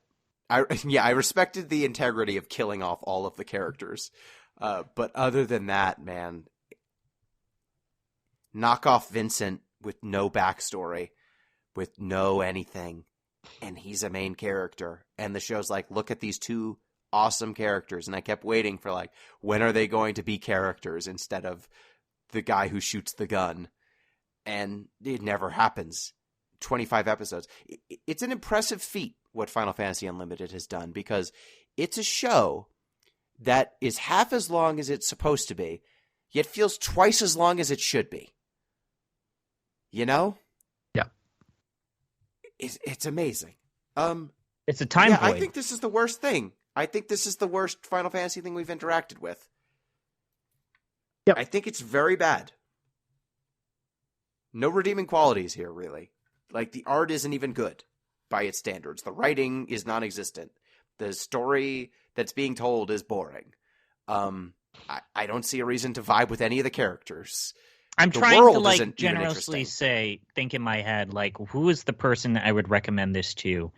I respected the integrity of killing off all of the characters. But other than that, man, knock off Vincent with no backstory, with no anything, and he's a main character. And the show's like, look at these two awesome characters. And I kept waiting for like, when are they going to be characters instead of the guy who shoots the gun? And it never happens. 25 episodes. It's an impressive feat what Final Fantasy Unlimited has done, because it's a show that is half as long as it's supposed to be, yet feels twice as long as it should be. You know? Yeah. It's amazing. It's a time void. I think this is the worst thing. I think this is the worst Final Fantasy thing we've interacted with. Yep. I think it's very bad. No redeeming qualities here, really. Like, the art isn't even good by its standards. The writing is non-existent. The story that's being told is boring. I don't see a reason to vibe with any of the characters. I'm The trying world to like isn't even generously interesting. think in my head, like, who is the person I would recommend this to?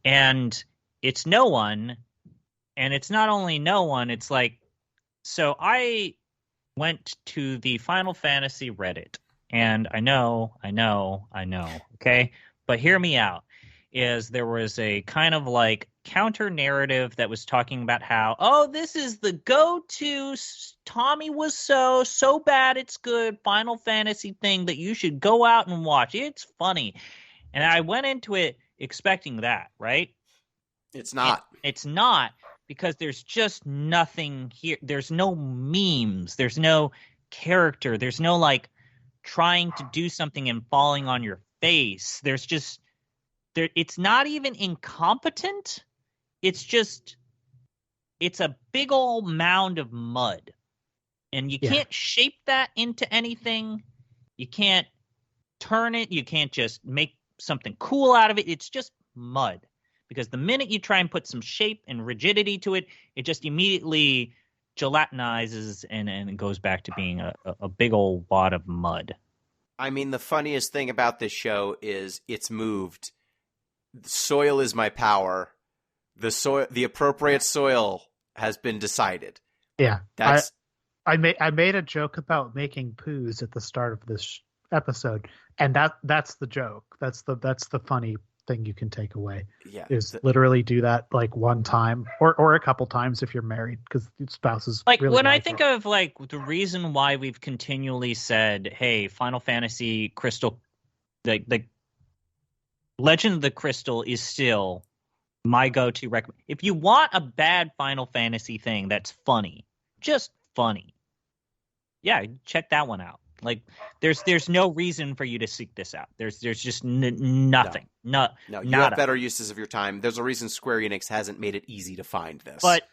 And it's no one. And it's not only no one, it's like, so I went to the Final Fantasy Reddit, and I know, okay? But hear me out. Is there was a kind of like counter narrative that was talking about how, oh, this is the go-to Tommy was so bad it's good Final Fantasy thing that you should go out and watch. It's funny. And I went into it expecting that, right? It's not. It's not, because there's just nothing here. There's no memes. There's no character. There's no like trying to do something and falling on your face. There's just it's not even incompetent. It's just, it's a big old mound of mud. And you can't shape that into anything. You can't turn it. You can't just make something cool out of it. It's just mud. Because the minute you try and put some shape and rigidity to it, it just immediately gelatinizes and it goes back to being a big old wad of mud. I mean, the funniest thing about this show is it's moved soil is my power. The appropriate soil has been decided. Yeah, That's I made a joke about making poos at the start of this episode, and that's the joke. That's the funny thing you can take away. yeah. Is literally do that like one time or a couple times if you're married, because spouses Like really when I like think it. of like the reason why we've continually said, "Hey, Final Fantasy Crystal, the Legend of the Crystal is still my go-to recommend. If you want a bad Final Fantasy thing that's funny, just funny, yeah, check that one out. Like there's no reason for you to seek this out. There's just nothing. No, you have Nada. better uses of your time. There's a reason Square Enix hasn't made it easy to find this. But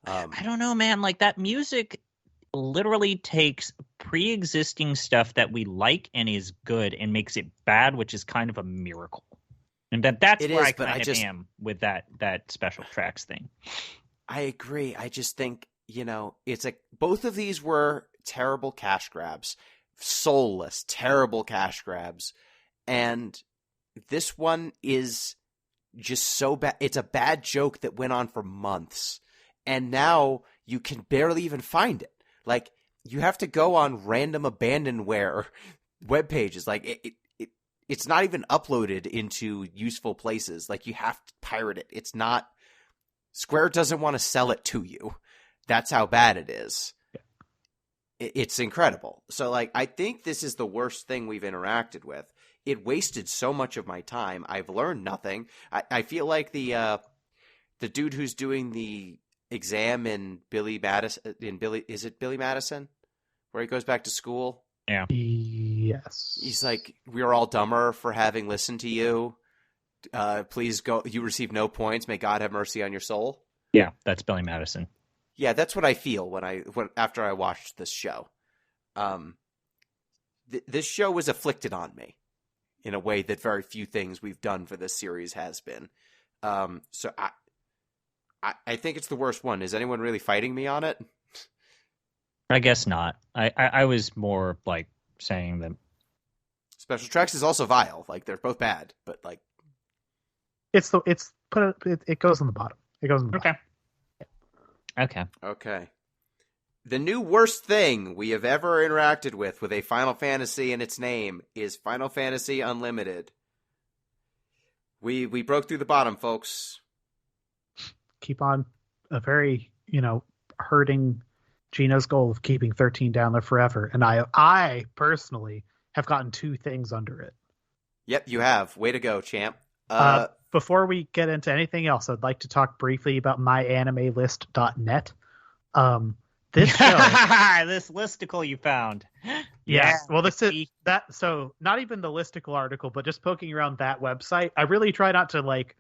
I don't know, man. Like that music literally takes pre-existing stuff that we like and is good and makes it bad, which is kind of a miracle. And that's It where is, I but kind of am with that special tracks thing. I agree. I just think, both of these were terrible cash grabs. Soulless, terrible cash grabs. And this one is just so bad. It's a bad joke that went on for months. And now you can barely even find it. Like, you have to go on random abandonware web pages. Like, it's not even uploaded into useful places. Like, you have to pirate it. It's not... Square doesn't want to sell it to you. That's how bad it is. It's incredible. So, like, I think this is the worst thing we've interacted with. It wasted so much of my time. I've learned nothing. I feel like the dude who's doing the exam in Billy Madison, is it Billy Madison? Where he goes back to school? Yeah. Yes. He's like, we're all dumber for having listened to you. Please go. You receive no points. May God have mercy on your soul. Yeah, that's Billy Madison. Yeah, that's what I feel after I watched this show. This show was afflicted on me in a way that very few things we've done for this series has been. So I think it's the worst one. Is anyone really fighting me on it? I guess not. I was more like saying that Special Tracks is also vile. Like, they're both bad, but like it goes on the bottom. It goes on the bottom. Okay. The new worst thing we have ever interacted with a Final Fantasy in its name is Final Fantasy Unlimited. We broke through the bottom, folks. Keep on a very, hurting Gino's goal of keeping 13 down there forever. And I personally have gotten 2 things under it. Yep, you have. Way to go, champ. Before we get into anything else, I'd like to talk briefly about myanimelist.net. This show, this listicle you found. Yeah. Well, this is that. So not even the listicle article, but just poking around that website. I really try not to like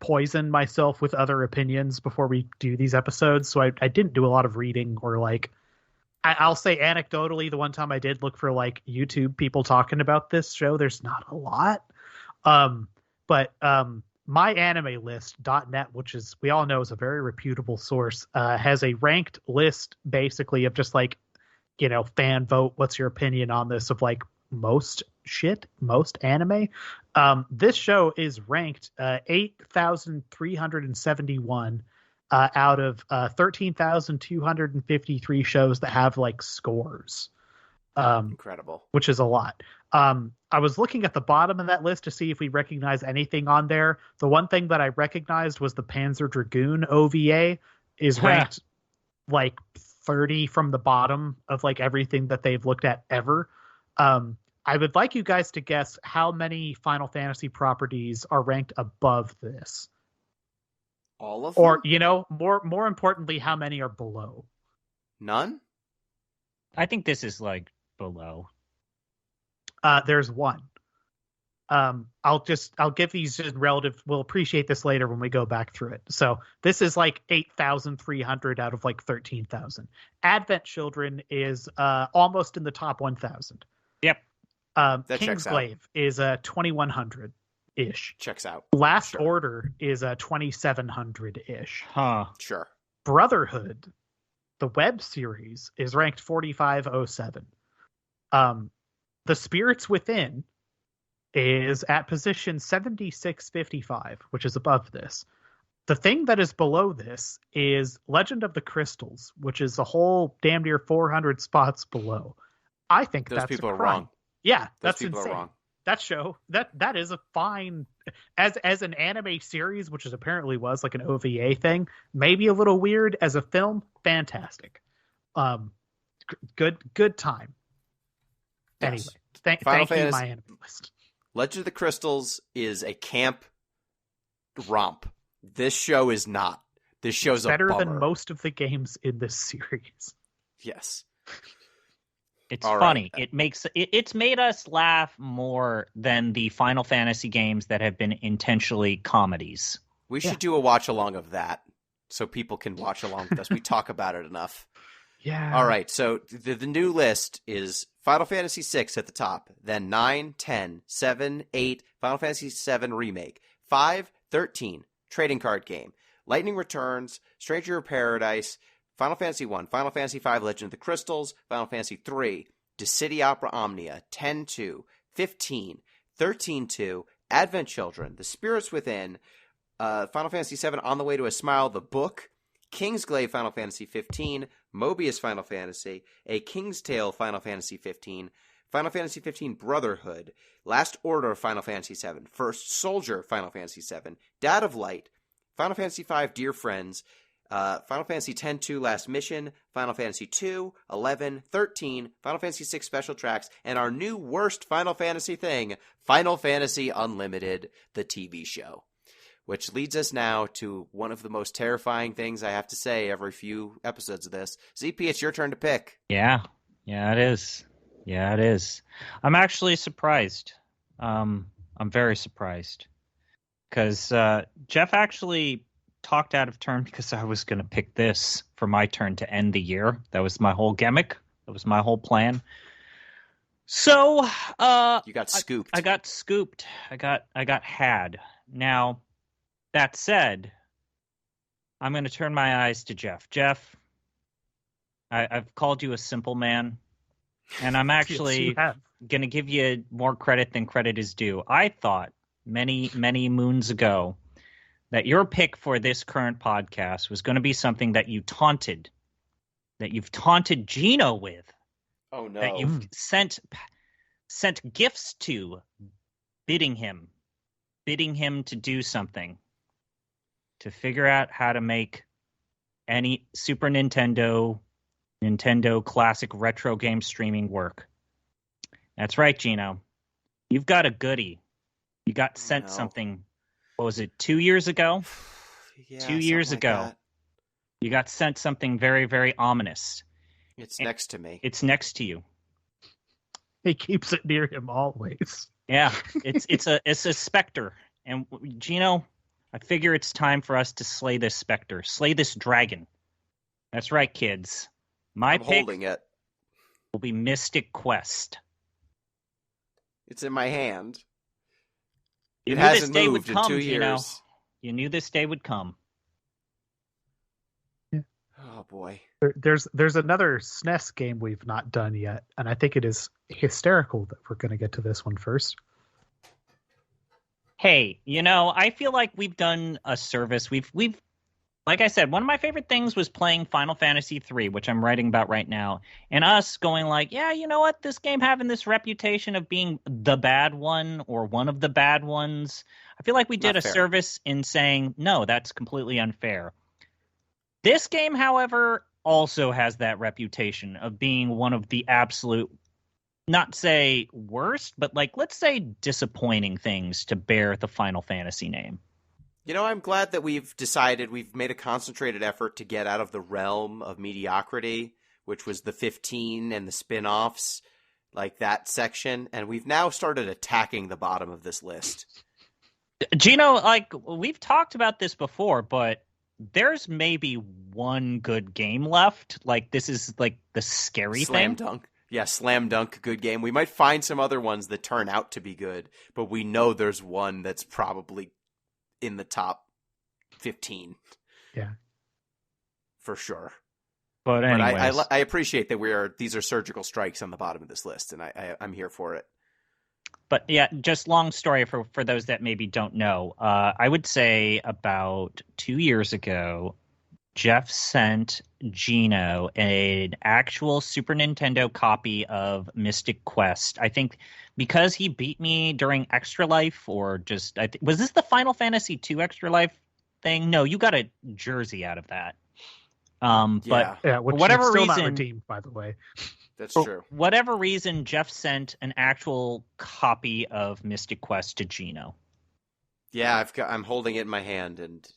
poison myself with other opinions before we do these episodes. So I didn't do a lot of reading or like, I'll say anecdotally, the one time I did look for like YouTube people talking about this show, there's not a lot. But myanimelist.net, which is, we all know is a very reputable source, has a ranked list basically of just like, fan vote. What's your opinion on this of like most anime? This show is ranked 8,371 out of 13,253 shows that have like scores. Incredible. Which is a lot. I was looking at the bottom of that list to see if we recognize anything on there. The one thing that I recognized was the Panzer Dragoon OVA is ranked like 30 from the bottom of like everything that they've looked at ever. I would like you guys to guess how many Final Fantasy properties are ranked above this. All of them? Or, more importantly, how many are below? None? I think this is like below. There's one. I'll give these just relative. We'll appreciate this later when we go back through it. So this is like 8,300 out of like 13,000. Advent Children is almost in the top 1,000. Yep. Kingsglaive is 2,100 ish. Checks out. Last Order is 2,700 ish. Huh. Sure. Brotherhood, the web series, is ranked 4,507. The Spirits Within is at position 7655, which is above this. The thing that is below this is Legend of the Crystals, which is a whole damn near 400 spots below. I think Those that's people a are crime. wrong. Yeah, Those that's people insane. are wrong. That show that is a fine as an anime series, which is apparently was like an OVA thing, maybe a little weird. As a film, fantastic. Good time. Yes. Anyway, Final thank you, Fantasy- my anime list. Legend of the Crystals is a camp romp. This show is not. This show's Better a bummer. than most of the games in this series. Yes. It's All funny. right. It's made us laugh more than the Final Fantasy games that have been intentionally comedies. We should do a watch along of that so people can watch along with us. We talk about it enough. Yeah. All right. So the new list is Final Fantasy VI at the top, then 9, 10, 7, 8, Final Fantasy VII Remake, 5, 13, Trading Card Game, Lightning Returns, Stranger of Paradise, Final Fantasy 1, Final Fantasy 5, Legend of the Crystals, Final Fantasy 3, Dissidia Opera Omnia, 10-2, 15, 13-2, Advent Children, The Spirits Within, Final Fantasy 7, On the Way to a Smile, The Book, Kingsglaive Final Fantasy 15, Mobius Final Fantasy, A King's Tale Final Fantasy 15, Final Fantasy 15 Brotherhood, Last Order Final Fantasy 7, First Soldier Final Fantasy 7, Dad of Light, Final Fantasy 5 Dear Friends, Final Fantasy X-2 Last Mission, Final Fantasy 2, 11, 13, Final Fantasy 6 Special Tracks, and our new worst Final Fantasy thing, Final Fantasy Unlimited, the TV show. Which leads us now to one of the most terrifying things I have to say every few episodes of this. ZP, it's your turn to pick. Yeah, it is. Yeah, it is. I'm actually surprised. I'm very surprised. Because Jeff actually talked out of turn because I was going to pick this for my turn to end the year. That was my whole gimmick. That was my whole plan. So You got scooped. I got scooped. I got had. Now, that said, I'm going to turn my eyes to Jeff. Jeff, I've called you a simple man, and I'm actually going to give you more credit than credit is due. I thought many, many moons ago that your pick for this current podcast was going to be something that you've taunted Gino with. Oh, no. That you've sent gifts to, bidding him to do something, to figure out how to make any Super Nintendo classic retro game streaming work. That's right, Gino. You've got a goodie. You got sent something. What was it, 2 years ago? Yeah, 2 years ago. that. You got sent something very, very ominous. It's next to me. It's next to you. He keeps it near him always. Yeah, it's a specter. And Gino, I figure it's time for us to slay this specter, slay this dragon. That's right, kids. My I'm pick holding it. will be Mystic Quest. It's in my hand. You It knew this hasn't day moved would come, in 2 Gino. years. You knew this day would come. Oh, boy. There's another SNES game we've not done yet, and I think it is hysterical that we're going to get to this one first. Hey, I feel like we've done a service. We've like I said, one of my favorite things was playing Final Fantasy III, which I'm writing about right now, and us going like, yeah, you know what? This game having this reputation of being the bad one or one of the bad ones. I feel like we did Not a fair. service in saying, no, that's completely unfair. This game, however, also has that reputation of being one of the absolute, not say worst, but let's say disappointing things to bear the Final Fantasy name. I'm glad that we've made a concentrated effort to get out of the realm of mediocrity, which was the 15 and the spin-offs, like that section, and we've now started attacking the bottom of this list. Gino, we've talked about this before, but there's maybe one good game left. This is the scary Slam thing. dunk. Yeah, slam dunk, good game. We might find some other ones that turn out to be good, but we know there's one that's probably in the top 15. Yeah. For sure. But anyways. I appreciate that these are surgical strikes on the bottom of this list, and I'm here for it. But yeah, just long story for those that maybe don't know. I would say about 2 years ago, Jeff sent Gino an actual Super Nintendo copy of Mystic Quest. I think because he beat me during Extra Life, or just was this the Final Fantasy II Extra Life thing? No, you got a jersey out of that. But which for whatever is still reason, not redeemed, by the way. That's for true. whatever reason, Jeff sent an actual copy of Mystic Quest to Gino. Yeah, I'm holding it in my hand, and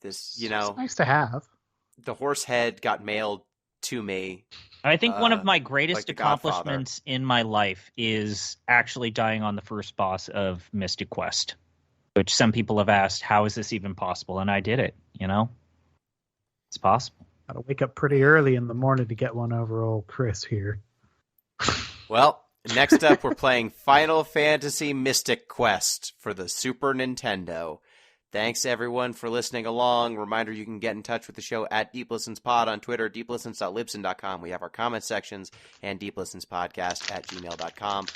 this, It's nice to have. the horse head got mailed to me. I think one of my like greatest the Godfather. accomplishments in my life is actually dying on the first boss of Mystic Quest, which some people have asked, how is this even possible? And I did it, It's possible. Gotta wake up pretty early in the morning to get one over old Chris here. Well, next up, we're playing Final Fantasy Mystic Quest for the Super Nintendo. Thanks, everyone, for listening along. Reminder, you can get in touch with the show at DeepListensPod on Twitter, deeplistens.libsyn.com. We have our comment sections, and deeplistenspodcast at gmail.com.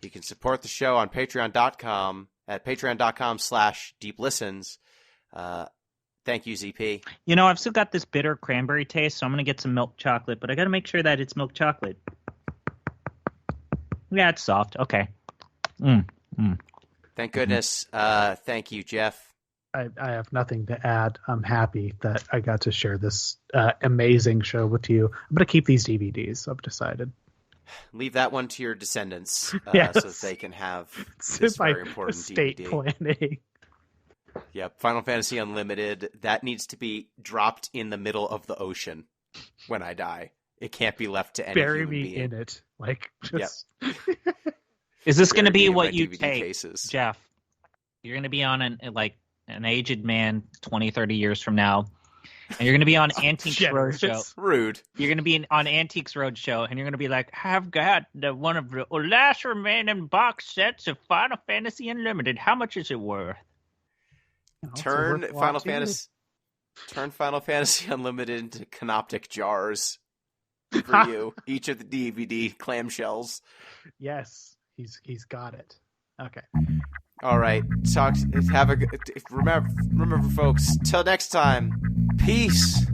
You can support the show on patreon.com at patreon.com/deeplistens. Thank you, ZP. I've still got this bitter cranberry taste, so I'm going to get some milk chocolate, but I got to make sure that it's milk chocolate. Yeah, it's soft. Okay. Thank goodness. Thank you, Jeff. I have nothing to add. I'm happy that I got to share this amazing show with you. I'm going to keep these DVDs, I've decided. Leave that one to your descendants Yes. so that they can have this very important estate DVD. planning. Yep, Final Fantasy Unlimited. That needs to be dropped in the middle of the ocean when I die. It can't be left to any Bury human me being. in it. Just... Is this going to Bury me be in what my you DVD take, cases. Jeff? You're going to be on an aged man 20, 30 years from now, and you're going to be on Antiques generous. Roadshow. Rude. You're going to be on Antiques Roadshow, and you're going to be like, I've got one of the last remaining box sets of Final Fantasy Unlimited. How much is it worth? Turn Final Fantasy Unlimited into canoptic jars for you. Each of the DVD clamshells. Yes, he's got it. Okay. All right. Remember, folks. Till next time. Peace.